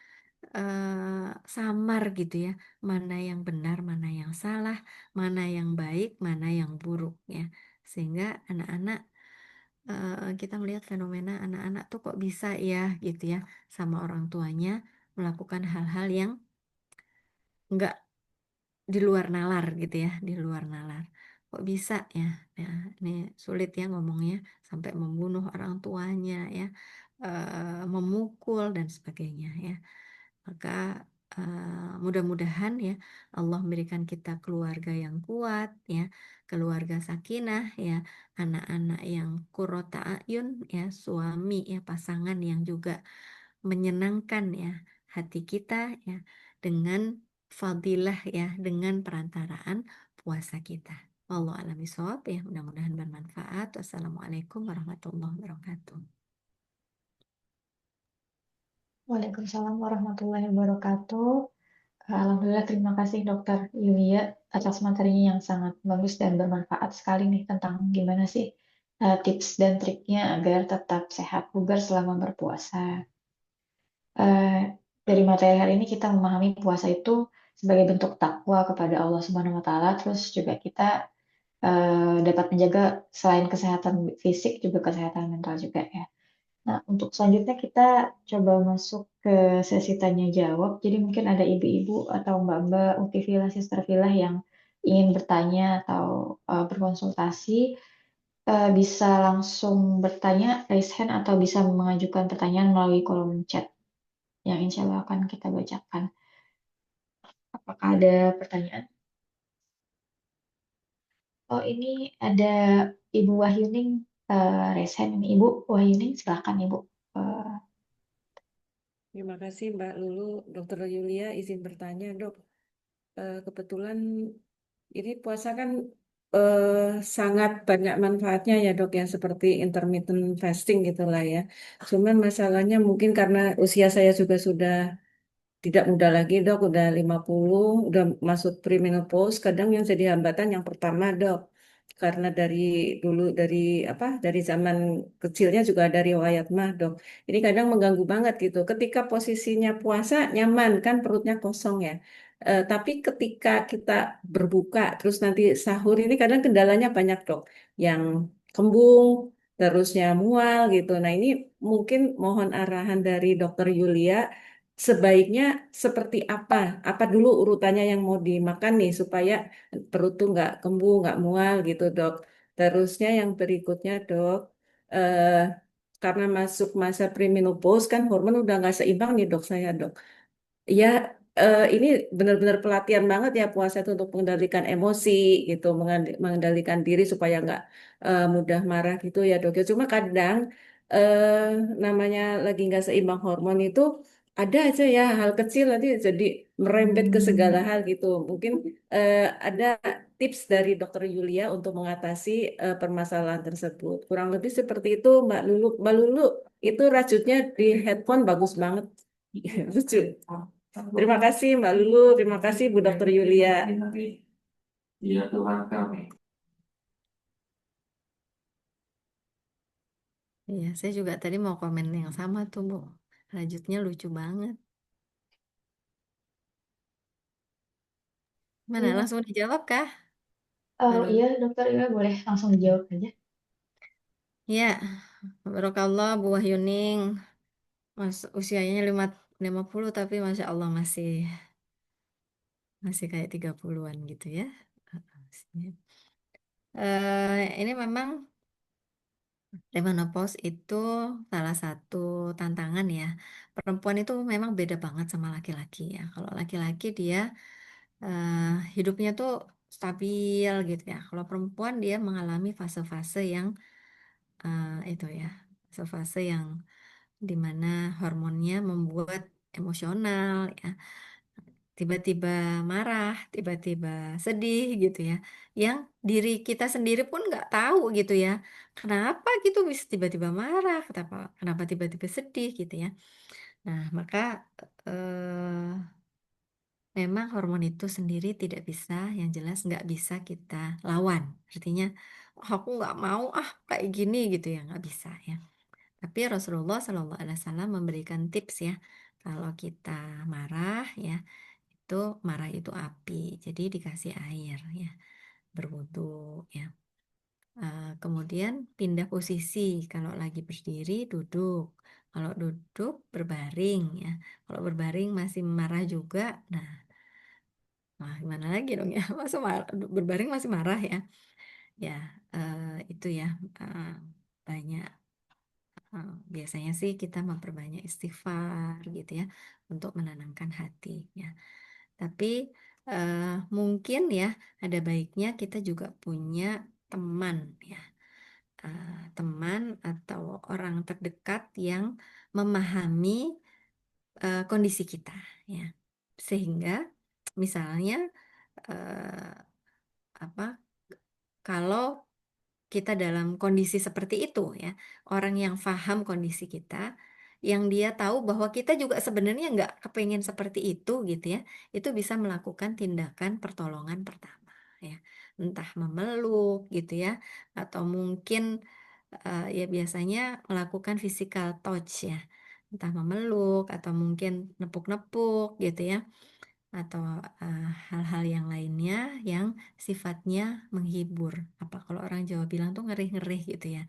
samar gitu ya, mana yang benar, mana yang salah, mana yang baik, mana yang buruk ya. Sehingga anak-anak kita melihat fenomena anak-anak tuh kok bisa ya gitu ya sama orang tuanya melakukan hal-hal yang enggak di luar nalar gitu ya, di luar nalar. Kok bisa ya? Ya, ini sulit ya ngomongnya sampai membunuh orang tuanya ya, memukul dan sebagainya ya. Maka mudah-mudahan ya Allah memberikan kita keluarga yang kuat ya, keluarga sakinah ya, anak-anak yang qurrata ayun ya, suami ya, pasangan yang juga menyenangkan ya hati kita ya dengan fadilah ya, dengan perantaraan puasa kita. Wallahu a'lam bishawab ya, mudah-mudahan bermanfaat. Wassalamualaikum warahmatullahi wabarakatuh. Waalaikumsalam warahmatullahi wabarakatuh. Alhamdulillah, terima kasih Dokter Yulia atas materinya yang sangat bagus dan bermanfaat sekali nih tentang gimana sih tips dan triknya agar tetap sehat bugar selama berpuasa. Eh, dari materi hari ini kita memahami puasa itu sebagai bentuk takwa kepada Allah Subhanahu wa Ta'ala, terus juga kita dapat menjaga selain kesehatan fisik juga kesehatan mental juga ya. Nah, untuk selanjutnya kita coba masuk ke sesi tanya jawab. Jadi mungkin ada ibu-ibu atau mbak-mbak, ukti filah, sister filah yang ingin bertanya atau berkonsultasi, bisa langsung bertanya, raise hand, atau bisa mengajukan pertanyaan melalui kolom chat yang insya Allah akan kita bacakan. Apakah ada pertanyaan? Oh, ini ada Ibu Wahyuning raise hand ini. Ibu Wahyuning, silakan Ibu. Eh, Terima kasih Mbak Lulu. Dokter Yulia izin bertanya, Dok. Kebetulan ini puasa kan sangat banyak manfaatnya ya Dok ya, seperti intermittent fasting gitulah ya. Cuman masalahnya mungkin karena usia saya juga sudah tidak muda lagi Dok, udah 50, udah masuk premenopause. Kadang yang jadi hambatan yang pertama Dok, karena dari dulu dari apa dari zaman kecilnya juga ada riwayat mah Dok. Ini kadang mengganggu banget gitu. Ketika posisinya puasa nyaman kan perutnya kosong ya. Tapi ketika kita berbuka terus nanti sahur ini kadang kendalanya banyak Dok. Yang kembung, terusnya mual gitu. Nah ini mungkin mohon arahan dari Dokter Yulia sebaiknya seperti apa? Apa dulu urutannya yang mau dimakan nih supaya perut tuh nggak kembung, nggak mual gitu, Dok. Terusnya yang berikutnya, Dok, eh, karena masuk masa premenopause kan hormon udah nggak seimbang nih, Dok saya, Dok. Ya, ini benar-benar pelatihan banget ya puasa itu untuk mengendalikan emosi gitu, mengendalikan diri supaya nggak mudah marah gitu ya dok. Ya, cuma kadang namanya lagi nggak seimbang hormon itu ada aja ya hal kecil nanti jadi merembet ke segala hal gitu. Mungkin eh, ada tips dari Dokter Yulia untuk mengatasi permasalahan tersebut. Kurang lebih seperti itu Mbak Lulu. Mbak Lulu itu rajutnya di headphone bagus banget. Lucu. Terima kasih Mbak Lulu, terima kasih Bu Dokter Yulia. Iya Tuhan kami. Iya, saya juga tadi mau komen yang sama tuh, Bu. Lanjutnya lucu banget. Mana iya. langsung dijawab kah? Oh Lalu, iya dokter, iya boleh langsung dijawab aja. ya, Barakallah Bu Wahyuning. Mas usianya 50 tapi Masya Allah masih kayak 30-an gitu ya. Ini memang menopause itu salah satu tantangan ya. Perempuan itu memang beda banget sama laki-laki ya. Kalau laki-laki dia eh, hidupnya tuh stabil gitu ya. Kalau perempuan dia mengalami fase-fase yang itu ya, fase-fase yang dimana hormonnya membuat emosional ya. tiba-tiba marah, tiba-tiba sedih gitu ya, yang diri kita sendiri pun nggak tahu gitu ya, kenapa gitu bisa tiba-tiba marah, kenapa kenapa tiba-tiba sedih gitu ya. Nah, maka eh, memang hormon itu sendiri tidak bisa, yang jelas nggak bisa kita lawan. Artinya, "Oh, aku nggak mau kayak gini gitu ya, nggak bisa ya. Tapi Rasulullah Shallallahu Alaihi Wasallam memberikan tips ya, kalau kita marah ya, itu marah itu api, jadi dikasih air ya, berwudu ya. Kemudian pindah posisi, kalau lagi berdiri duduk, kalau duduk berbaring ya, kalau berbaring masih marah juga, nah gimana lagi dong ya, masa berbaring masih marah ya, ya itu ya, eh, banyak. Biasanya sih kita memperbanyak istighfar gitu ya untuk menenangkan hati ya. Tapi eh, mungkin ya ada baiknya kita juga punya teman ya. Teman atau orang terdekat yang memahami kondisi kita ya. Sehingga misalnya eh, apa kalau kita dalam kondisi seperti itu ya, orang yang paham kondisi kita, yang dia tahu bahwa kita juga sebenarnya nggak kepengen seperti itu gitu ya, itu bisa melakukan tindakan pertolongan pertama ya, entah memeluk gitu ya, atau mungkin ya biasanya melakukan physical touch ya, entah memeluk atau mungkin nepuk-nepuk gitu ya, atau hal-hal yang lainnya yang sifatnya menghibur. Apa kalau orang Jawa bilang tuh ngerih-ngerih gitu ya.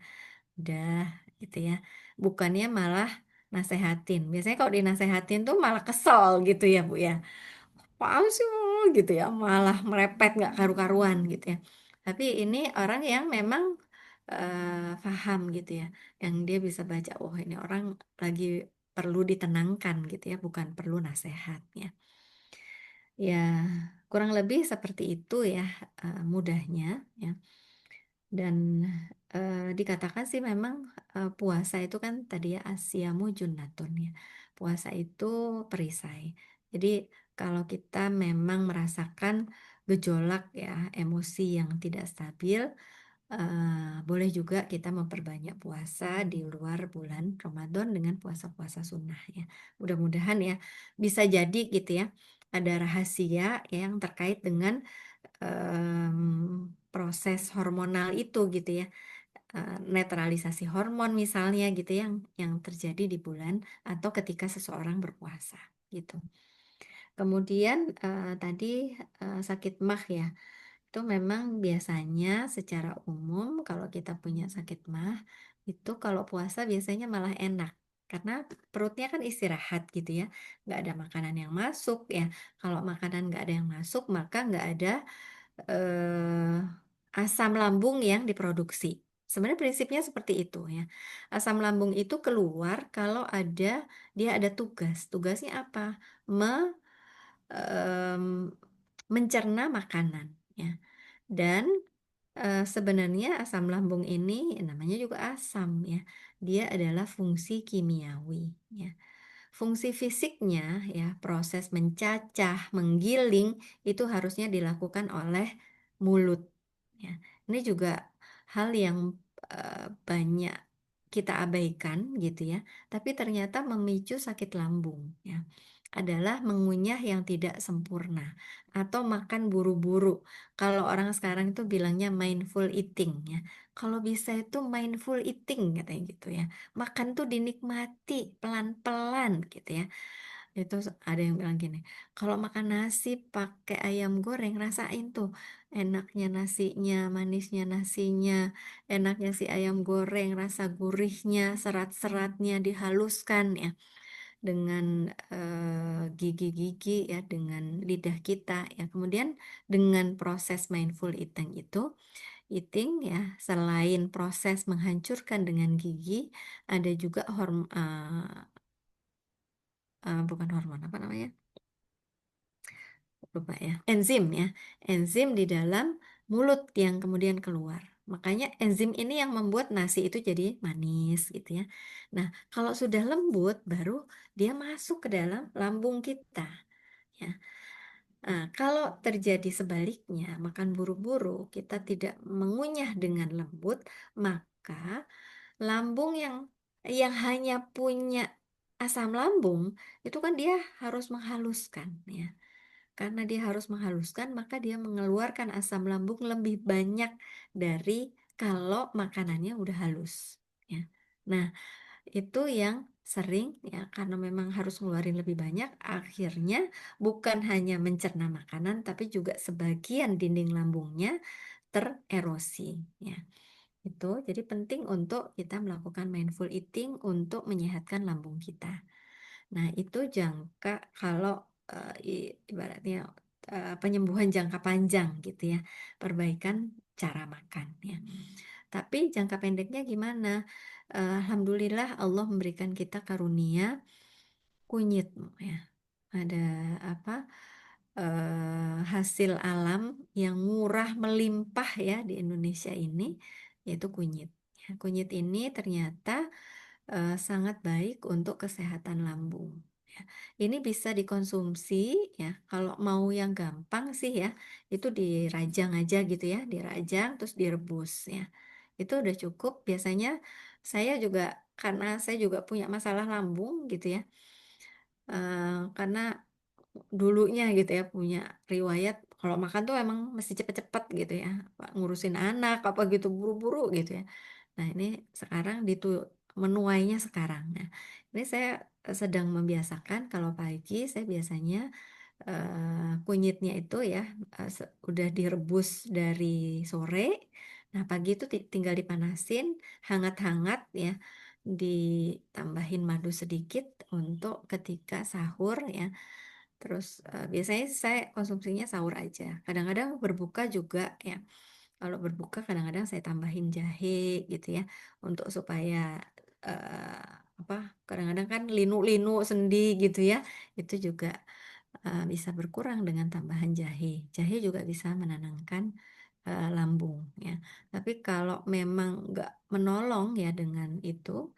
Udah gitu ya. Bukannya malah nasehatin. Biasanya kalau dinasehatin tuh malah kesel gitu ya, Bu ya. Apaan sih lu gitu ya, malah merepet nggak karu-karuan gitu ya. Tapi ini orang yang memang paham gitu ya. Yang dia bisa baca, oh ini orang lagi perlu ditenangkan gitu ya, bukan perlu nasehat ya. Ya, kurang lebih seperti itu ya, mudahnya ya. Dan dikatakan sih memang puasa itu kan tadi ya asyamu junnatun ya. Puasa itu perisai. Jadi kalau kita memang merasakan gejolak ya, emosi yang tidak stabil, boleh juga kita memperbanyak puasa di luar bulan Ramadan dengan puasa-puasa sunnah ya. Mudah-mudahan ya bisa jadi gitu ya. Ada rahasia yang terkait dengan proses hormonal itu gitu ya. Netralisasi hormon misalnya gitu yang terjadi di bulan atau ketika seseorang berpuasa gitu. Kemudian tadi sakit mah ya. Itu memang biasanya secara umum kalau kita punya sakit mah itu kalau puasa biasanya malah enak karena perutnya kan istirahat gitu ya, nggak ada makanan yang masuk ya. Kalau makanan nggak ada yang masuk maka nggak ada asam lambung yang diproduksi. Sebenarnya prinsipnya seperti itu ya. Asam lambung itu keluar kalau dia ada tugas. Tugasnya apa? Em, Mencerna makanan ya. Dan sebenarnya asam lambung ini namanya juga asam ya. Dia adalah fungsi kimiawi ya. Fungsi fisiknya ya, proses mencacah, menggiling itu harusnya dilakukan oleh mulut ya. Ini juga hal yang banyak kita abaikan gitu ya. Tapi ternyata memicu sakit lambung ya. Adalah mengunyah yang tidak sempurna atau makan buru-buru. Kalau orang sekarang itu bilangnya mindful eating ya. Kalau bisa itu mindful eating katanya gitu ya. Makan tuh dinikmati pelan-pelan gitu ya. Itu ada yang bilang gini, kalau makan nasi pakai ayam goreng rasain tuh enaknya nasinya, manisnya nasinya, enaknya si ayam goreng, rasa gurihnya, serat-seratnya dihaluskan ya dengan gigi-gigi ya, dengan lidah kita ya. Kemudian dengan proses mindful eating ya, selain proses menghancurkan dengan gigi, ada juga bukan hormon apa namanya? Lupa ya. Enzim ya. Enzim di dalam mulut yang kemudian keluar. Makanya enzim ini yang membuat nasi itu jadi manis gitu ya. Nah, kalau sudah lembut baru dia masuk ke dalam lambung kita ya. Nah, kalau terjadi sebaliknya, makan buru-buru, kita tidak mengunyah dengan lembut, maka lambung yang hanya punya asam lambung, itu kan dia harus menghaluskan ya. Karena dia harus menghaluskan, maka dia mengeluarkan asam lambung lebih banyak dari kalau makanannya udah halus ya. Nah, itu yang sering ya, karena memang harus ngeluarin lebih banyak, akhirnya bukan hanya mencerna makanan tapi juga sebagian dinding lambungnya tererosi ya. Itu jadi penting untuk kita melakukan mindful eating untuk menyehatkan lambung kita. Nah, itu jangka kalau ibaratnya penyembuhan jangka panjang gitu ya, perbaikan cara makan ya. Tapi jangka pendeknya gimana? Alhamdulillah Allah memberikan kita karunia kunyit ya. Ada apa? Hasil alam yang murah melimpah ya di Indonesia ini, yaitu kunyit. Ya, kunyit ini ternyata sangat baik untuk kesehatan lambung. Ya. Ini bisa dikonsumsi ya. Kalau mau yang gampang sih ya, itu dirajang aja gitu ya, dirajang terus direbus ya. Itu udah cukup. Biasanya saya juga karena saya juga punya masalah lambung gitu ya. Karena dulunya gitu ya punya riwayat kalau makan tuh emang mesti cepet-cepet gitu ya, ngurusin anak apa gitu buru-buru gitu ya. Nah, ini sekarang menuainya sekarang. Nah, ini saya sedang membiasakan kalau pagi saya biasanya kunyitnya itu ya udah direbus dari sore. Nah, pagi itu tinggal dipanasin hangat-hangat ya, ditambahin madu sedikit untuk ketika sahur ya. Terus biasanya saya konsumsinya sahur aja. Kadang-kadang berbuka juga ya. Kalau berbuka kadang-kadang saya tambahin jahe gitu ya untuk supaya eh, apa? Kadang-kadang kan linu-linu sendi gitu ya. Itu juga bisa berkurang dengan tambahan jahe. Jahe juga bisa menenangkan lambung ya. Tapi kalau memang nggak menolong ya dengan itu,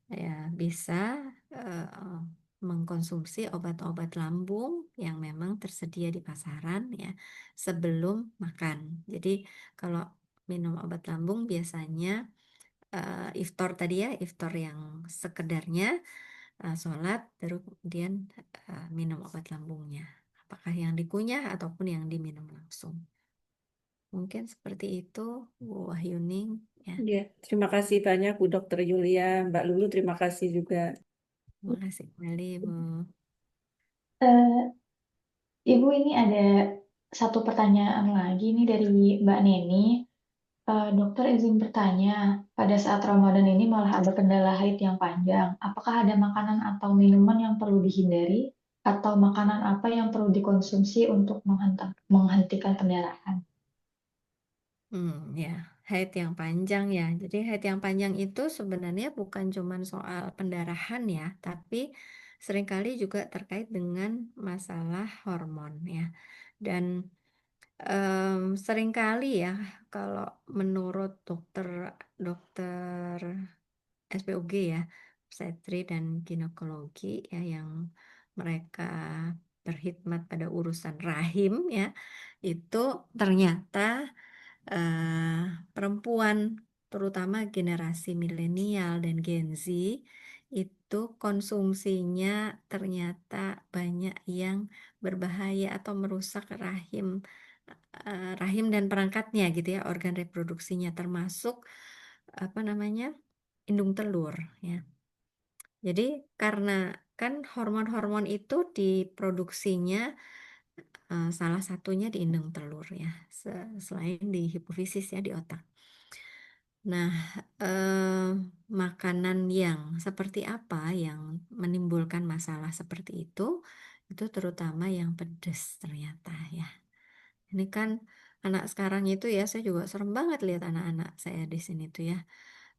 ya bisa eh, mengkonsumsi obat-obat lambung yang memang tersedia di pasaran ya sebelum makan. Jadi kalau minum obat lambung biasanya iftar tadi ya, iftar yang sekedarnya, sholat, terus kemudian minum obat lambungnya. Apakah yang dikunyah ataupun yang diminum langsung. Mungkin seperti itu, Bu Wahyuning ya. Ya, terima kasih banyak Bu Dokter Yulia, Mbak Lulu, terima kasih juga. Terima kasih kembali, Bu. Eh, Ibu, ini ada satu pertanyaan lagi nih dari Mbak Neni. Dokter izin bertanya, pada saat Ramadan ini malah ada kendala haid yang panjang. Apakah ada makanan atau minuman yang perlu dihindari? Atau makanan apa yang perlu dikonsumsi untuk menghentikan pendarahan? Ya, haid yang panjang ya. Jadi haid yang panjang itu sebenarnya bukan cuma soal pendarahan ya, tapi seringkali juga terkait dengan masalah hormon ya. Dan seringkali ya, kalau menurut dokter dokter SPOG ya, obstetri dan ginekologi ya yang mereka berkhidmat pada urusan rahim ya, itu ternyata eh, perempuan, terutama generasi milenial dan Gen Z, itu konsumsinya ternyata banyak yang berbahaya atau merusak rahim dan perangkatnya gitu ya, organ reproduksinya termasuk apa namanya indung telur ya. Jadi karena kan hormon-hormon itu diproduksinya salah satunya di indung telur ya, selain di hipofisis ya di otak. Nah, makanan yang seperti apa yang menimbulkan masalah seperti itu terutama yang pedas ternyata ya. Ini kan anak sekarang itu ya, saya juga serem banget lihat anak-anak saya di sini tuh ya.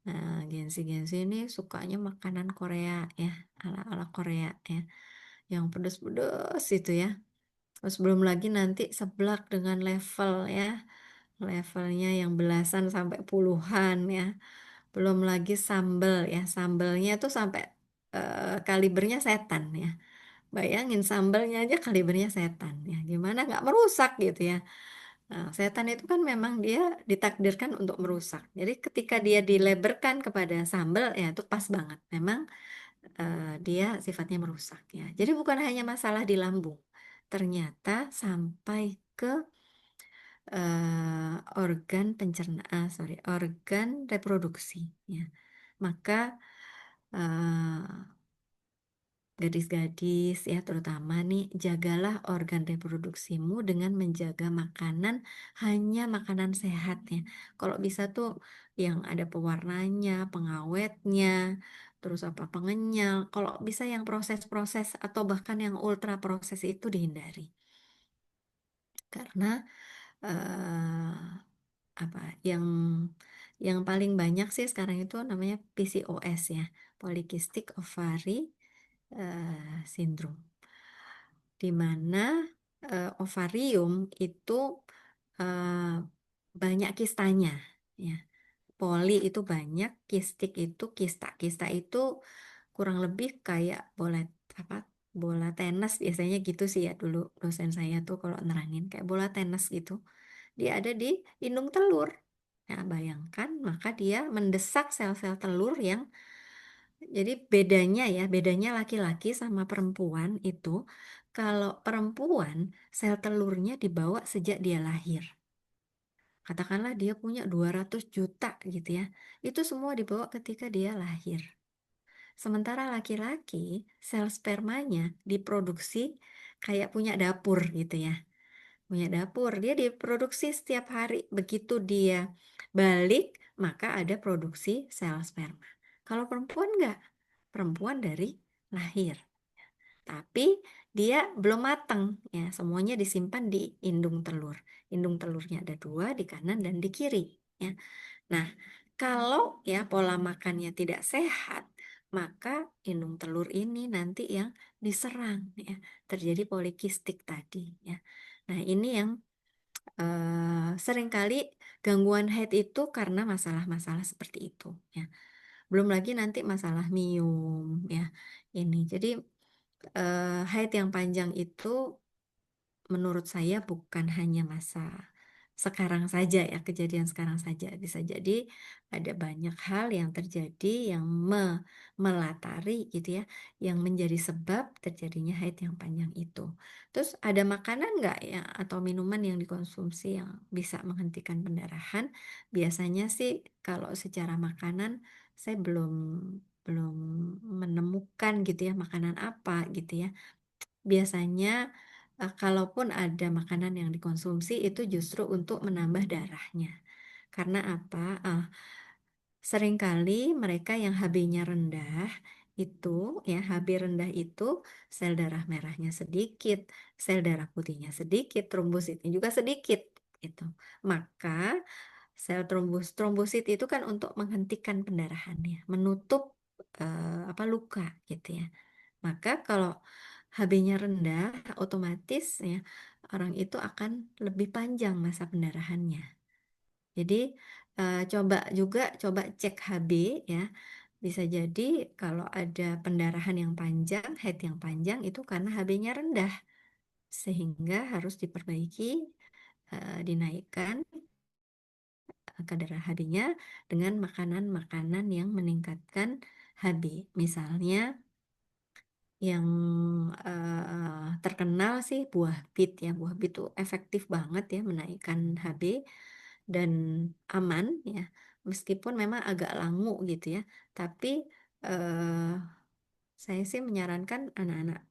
Nah, Gen Z ini sukanya makanan Korea ya, ala-ala Korea ya, yang pedas-pedas itu ya. Terus belum lagi nanti seblak dengan levelnya yang belasan sampai puluhan ya. Belum lagi sambel ya, sambelnya tuh sampai kalibernya setan ya. Bayangin sambelnya aja kalibernya setan ya. Gimana nggak merusak gitu ya. Nah, setan itu kan memang dia ditakdirkan untuk merusak. Jadi ketika dia dileberkan kepada sambel ya itu pas banget. Memang dia sifatnya merusak ya. Jadi bukan hanya masalah di lambung. Ternyata sampai ke organ pencernaan, organ reproduksi ya. Maka eh, gadis-gadis ya terutama nih jagalah organ reproduksimu dengan menjaga makanan hanya makanan sehat ya. Kalau bisa tuh yang ada pewarnanya, pengawetnya, terus apa pengenyal. Kalau bisa yang proses-proses atau bahkan yang ultra proses itu dihindari. Karena eh, apa yang paling banyak sih sekarang itu namanya PCOS ya, Polycystic Ovary Syndrome, di mana ovarium itu eh, banyak kistanya ya. Poli itu banyak, kistik itu kista. Kista itu kurang lebih kayak bola apa? Bola tenis biasanya gitu sih ya dulu dosen saya tuh kalau nerangin kayak bola tenis gitu. Dia ada di indung telur. Nah, bayangkan maka dia mendesak sel-sel telur yang jadi bedanya laki-laki sama perempuan itu kalau perempuan sel telurnya dibawa sejak dia lahir. Katakanlah dia punya 200 juta gitu ya. Itu semua dibawa ketika dia lahir. Sementara laki-laki sel spermanya diproduksi kayak punya dapur gitu ya. Punya dapur, dia diproduksi setiap hari. Begitu dia balik, maka ada produksi sel sperma. Kalau perempuan enggak, perempuan dari lahir. Tapi dia belum matang ya, semuanya disimpan di indung telur. Indung telurnya ada dua di kanan dan di kiri ya. Nah, kalau ya pola makannya tidak sehat, maka indung telur ini nanti yang diserang ya, terjadi polikistik tadi ya. Nah, ini yang seringkali gangguan haid itu karena masalah-masalah seperti itu ya. Belum lagi nanti masalah miom ya. Ini. Jadi haid yang panjang itu menurut saya bukan hanya masa sekarang saja ya, kejadian sekarang saja. Bisa jadi ada banyak hal yang terjadi yang melatari gitu ya, yang menjadi sebab terjadinya haid yang panjang itu. Terus ada makanan nggak ya atau minuman yang dikonsumsi yang bisa menghentikan pendarahan? Biasanya sih kalau secara makanan saya belum belum menemukan gitu ya makanan apa gitu ya. Biasanya kalaupun ada makanan yang dikonsumsi itu justru untuk menambah darahnya. Karena apa? Seringkali mereka yang HB-nya rendah itu ya HB rendah itu sel darah merahnya sedikit, sel darah putihnya sedikit, trombositnya juga sedikit itu. Maka trombosit itu kan untuk menghentikan pendarahannya, menutup apa luka gitu ya. Maka kalau HB-nya rendah, otomatis ya orang itu akan lebih panjang masa pendarahannya. Jadi coba cek HB ya. Bisa jadi kalau ada pendarahan yang panjang, head yang panjang itu karena HB-nya rendah, sehingga harus diperbaiki, dinaikkan kadar HB-nya dengan makanan-makanan yang meningkatkan HB. Misalnya yang terkenal sih buah bit ya. Buah bit itu efektif banget ya menaikkan HB dan aman ya. Meskipun memang agak langu gitu ya. Tapi eh, saya sih menyarankan anak-anak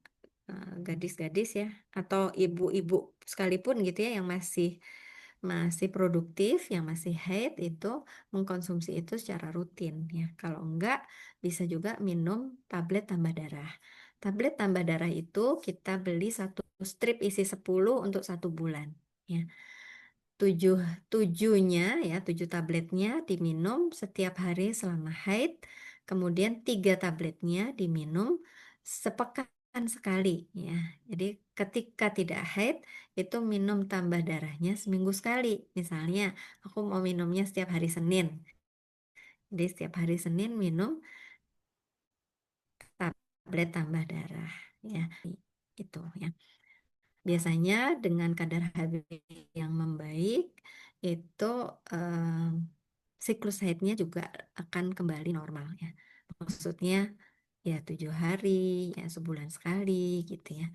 gadis-gadis ya atau ibu-ibu sekalipun gitu ya yang masih masih produktif, yang masih haid itu mengkonsumsi itu secara rutin ya. Kalau enggak bisa juga minum tablet tambah darah. Tablet tambah darah itu kita beli satu strip isi 10 untuk 1 bulan ya. Tujuh, tujuh tabletnya diminum setiap hari selama haid. Kemudian 3 tabletnya diminum sepekan sekali ya. Jadi ketika tidak haid itu minum tambah darahnya seminggu sekali. Misalnya aku mau minumnya setiap hari Senin. Jadi setiap hari Senin minum tablet tambah darah ya. gitu ya. Biasanya dengan kadar HB yang membaik itu siklus haidnya juga akan kembali normal ya. Maksudnya ya 7 hari, ya sebulan sekali gitu ya.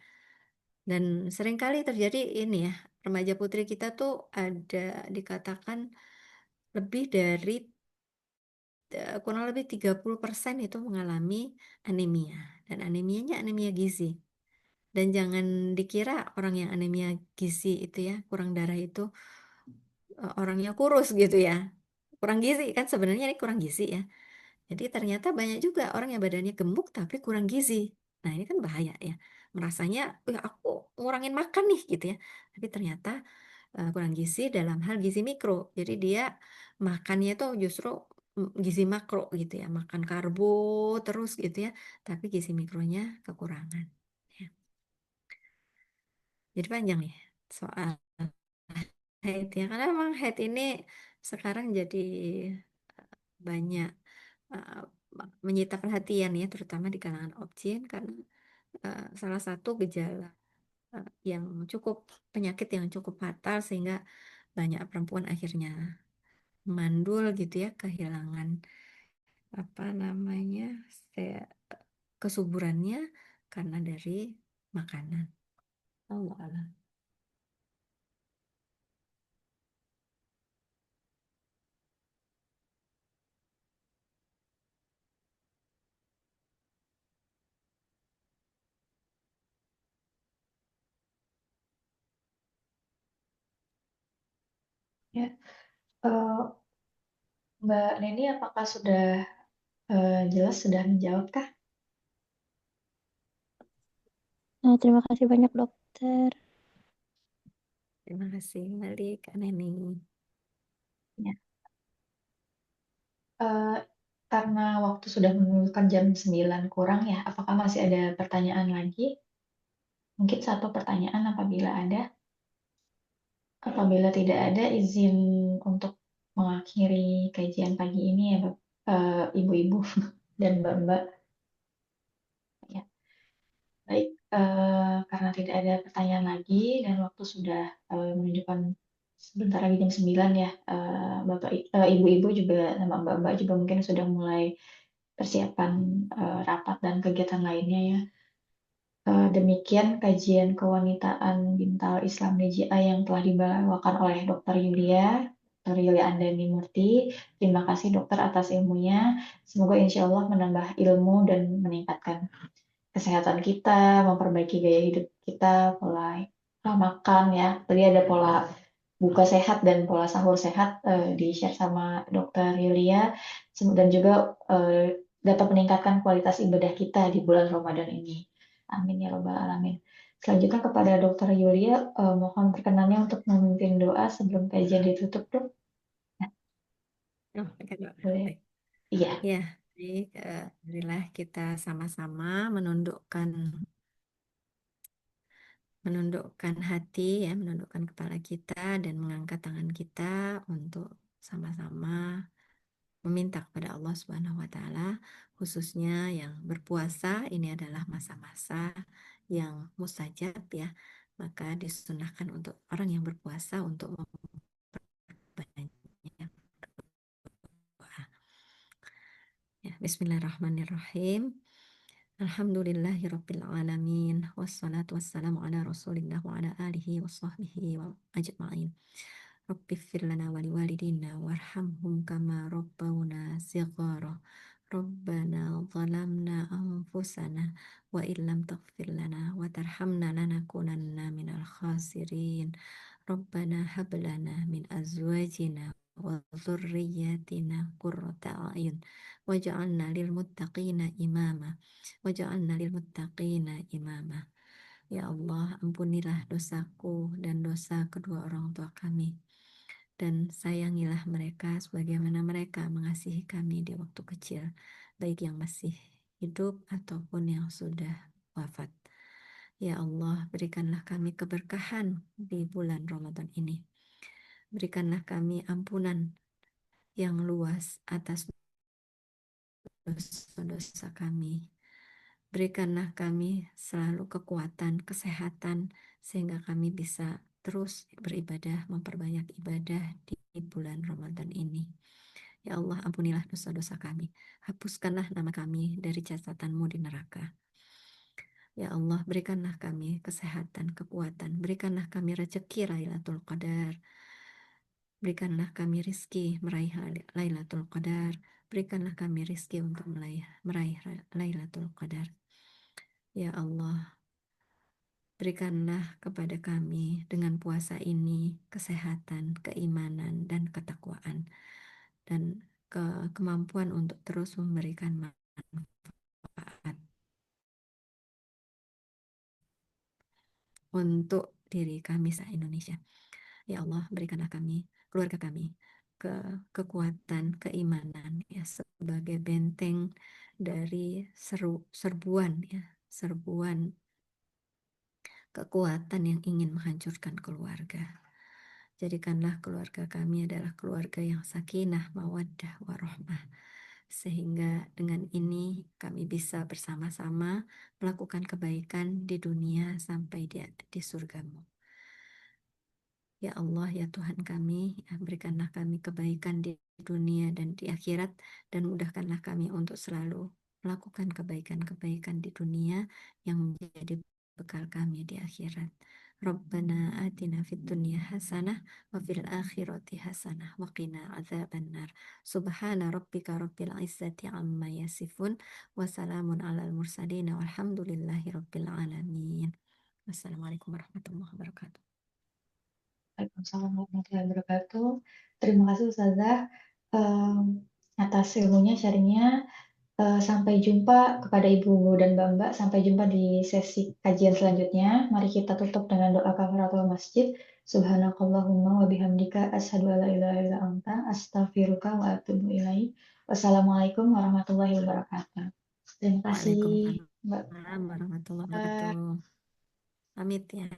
Dan seringkali terjadi ini ya, remaja putri kita tuh ada dikatakan lebih dari kurang lebih 30% itu mengalami anemia. Dan anemianya anemia gizi. Dan jangan dikira orang yang anemia gizi itu ya, kurang darah itu orangnya kurus gitu ya. Kurang gizi kan sebenarnya ini kurang gizi ya. Jadi ternyata banyak juga orang yang badannya gemuk tapi kurang gizi. Nah ini kan bahaya ya. Merasanya, ya aku ngurangin makan nih gitu ya. Tapi ternyata kurang gizi dalam hal gizi mikro. Jadi dia makannya tuh justru gizi makro gitu ya. Makan karbo terus gitu ya. Tapi gizi mikronya kekurangan. Ya. Jadi panjang nih soal haid ya. Karena memang haid ini sekarang jadi banyak uh, menyita perhatian ya, terutama di kalangan objin karena salah satu gejala yang cukup penyakit yang cukup fatal sehingga banyak perempuan akhirnya mandul gitu ya, kehilangan apa namanya kesuburannya karena dari makanan. Allah Allah. Ya, Mbak Neni, apakah sudah jelas sudah menjawabkah? Terima kasih banyak dokter. Terima kasih kembali Kak Neni. Ya. Eh, karena waktu sudah menunjukkan jam 9 kurang ya, apakah masih ada pertanyaan lagi? Mungkin satu pertanyaan apabila ada. Apabila tidak ada, izin untuk mengakhiri kajian pagi ini ya, ibu-ibu dan mbak-mbak. Ya, baik. Karena tidak ada pertanyaan lagi dan waktu sudah menunjukkan sebentar lagi jam 9 ya, ibu-ibu juga sama mbak-mbak juga mungkin sudah mulai persiapan rapat dan kegiatan lainnya ya. Demikian kajian kewanitaan Bintal Islam DJI yang telah dibawakan oleh Dr. Yulia Andani Murti. Terima kasih dokter atas ilmunya. Semoga insya Allah menambah ilmu dan meningkatkan kesehatan kita, memperbaiki gaya hidup kita, pola makan ya. Tadi ada pola buka sehat dan pola sahur sehat di-share sama Dokter Yulia, dan juga dapat meningkatkan kualitas ibadah kita di bulan Ramadan ini. Amin ya Rabbal Alamin. Selanjutnya kepada Dokter Yulia, mohon perkenannya untuk memimpin doa sebelum kajian ditutup, Dok. Oh, pakai doa. Boleh? Baik. Iya. Ya, baik. Marilah kita sama-sama menundukkan hati ya, menundukkan kepala kita dan mengangkat tangan kita untuk sama-sama meminta kepada Allah Subhanahu wa taala, khususnya yang berpuasa ini adalah masa-masa yang mustajab ya. Maka disunahkan untuk orang yang berpuasa untuk memperbanyak doa. Ya, Bismillahirrahmanirrahim. Alhamdulillahirabbil alamin wassalatu wassalamu ala Rasulillah wa ala alihi washabbihi wa ajmain. Rabbighfir lana wa liwalidina warhamhum kama rabbawna shighara. Rabbana zalamna anfusana wa illam taghfir lana wa tarhamna lanakunanna minal khasirin. Rabbana hab lana min azwajina wa dhurriyyatina qurrata a'yun waj'alna lil muttaqina imama. Waj'alna lil muttaqina imama. Ya Allah, ampunilah dosaku dan dosa kedua orang tua kami. Dan sayangilah mereka sebagaimana mereka mengasihi kami di waktu kecil, baik yang masih hidup ataupun yang sudah wafat. Ya Allah, berikanlah kami keberkahan di bulan Ramadan ini. Berikanlah kami ampunan yang luas atas dosa-dosa kami. berikanlah kami selalu kekuatan, kesehatan, sehingga kami bisa terus beribadah, memperbanyak ibadah di bulan Ramadan ini. Ya Allah, ampunilah dosa-dosa kami. Hapuskanlah nama kami dari catatan-Mu di neraka. Ya Allah, berikanlah kami kesehatan, kekuatan. Berikanlah kami rezeki Lailatul Qadar. Berikanlah kami rizki meraih Lailatul Qadar. Berikanlah kami rizki untuk meraih Lailatul Qadar. Ya Allah, berikanlah kepada kami dengan puasa ini kesehatan, keimanan, dan ketakwaan. Dan kemampuan untuk terus memberikan manfaat untuk diri kami se-Indonesia. Ya Allah, berikanlah kami, keluarga kami, kekuatan, keimanan ya sebagai benteng dari serbuan kekuatan yang ingin menghancurkan keluarga. Jadikanlah keluarga kami adalah keluarga yang sakinah, mawaddah, warahmah. Sehingga dengan ini kami bisa bersama-sama melakukan kebaikan di dunia sampai di surga-Mu. Ya Allah, ya Tuhan kami, berikanlah kami kebaikan di dunia dan di akhirat, dan mudahkanlah kami untuk selalu melakukan kebaikan-kebaikan di dunia yang menjadi bekal kami di akhirat. Rabbana atina fid dunya hasanah wa fil akhirati hasanah wa qina adzabannar. Subhana rabbika rabbil izzati amma yasifun wa salamun alal mursalin walhamdulillahi rabbil alamin. Wassalamualaikum warahmatullahi wabarakatuh. Waalaikumsalam warahmatullahi wabarakatuh. Terima kasih Ustazah atas ilmunya, sharingnya. Sampai jumpa kepada Ibu dan Mbak-Mbak. Sampai jumpa di sesi kajian selanjutnya. Mari kita tutup dengan doa kafaratul masjid. Subhanakallahumma wa bihamdika asyhadu an la ilaha illa anta astaghfiruka wa atubu ilaik. Wassalamualaikum warahmatullahi wabarakatuh. Terima kasih Mbak. Waalaikumsalam warahmatullahi wabarakatuh. Pamit ya.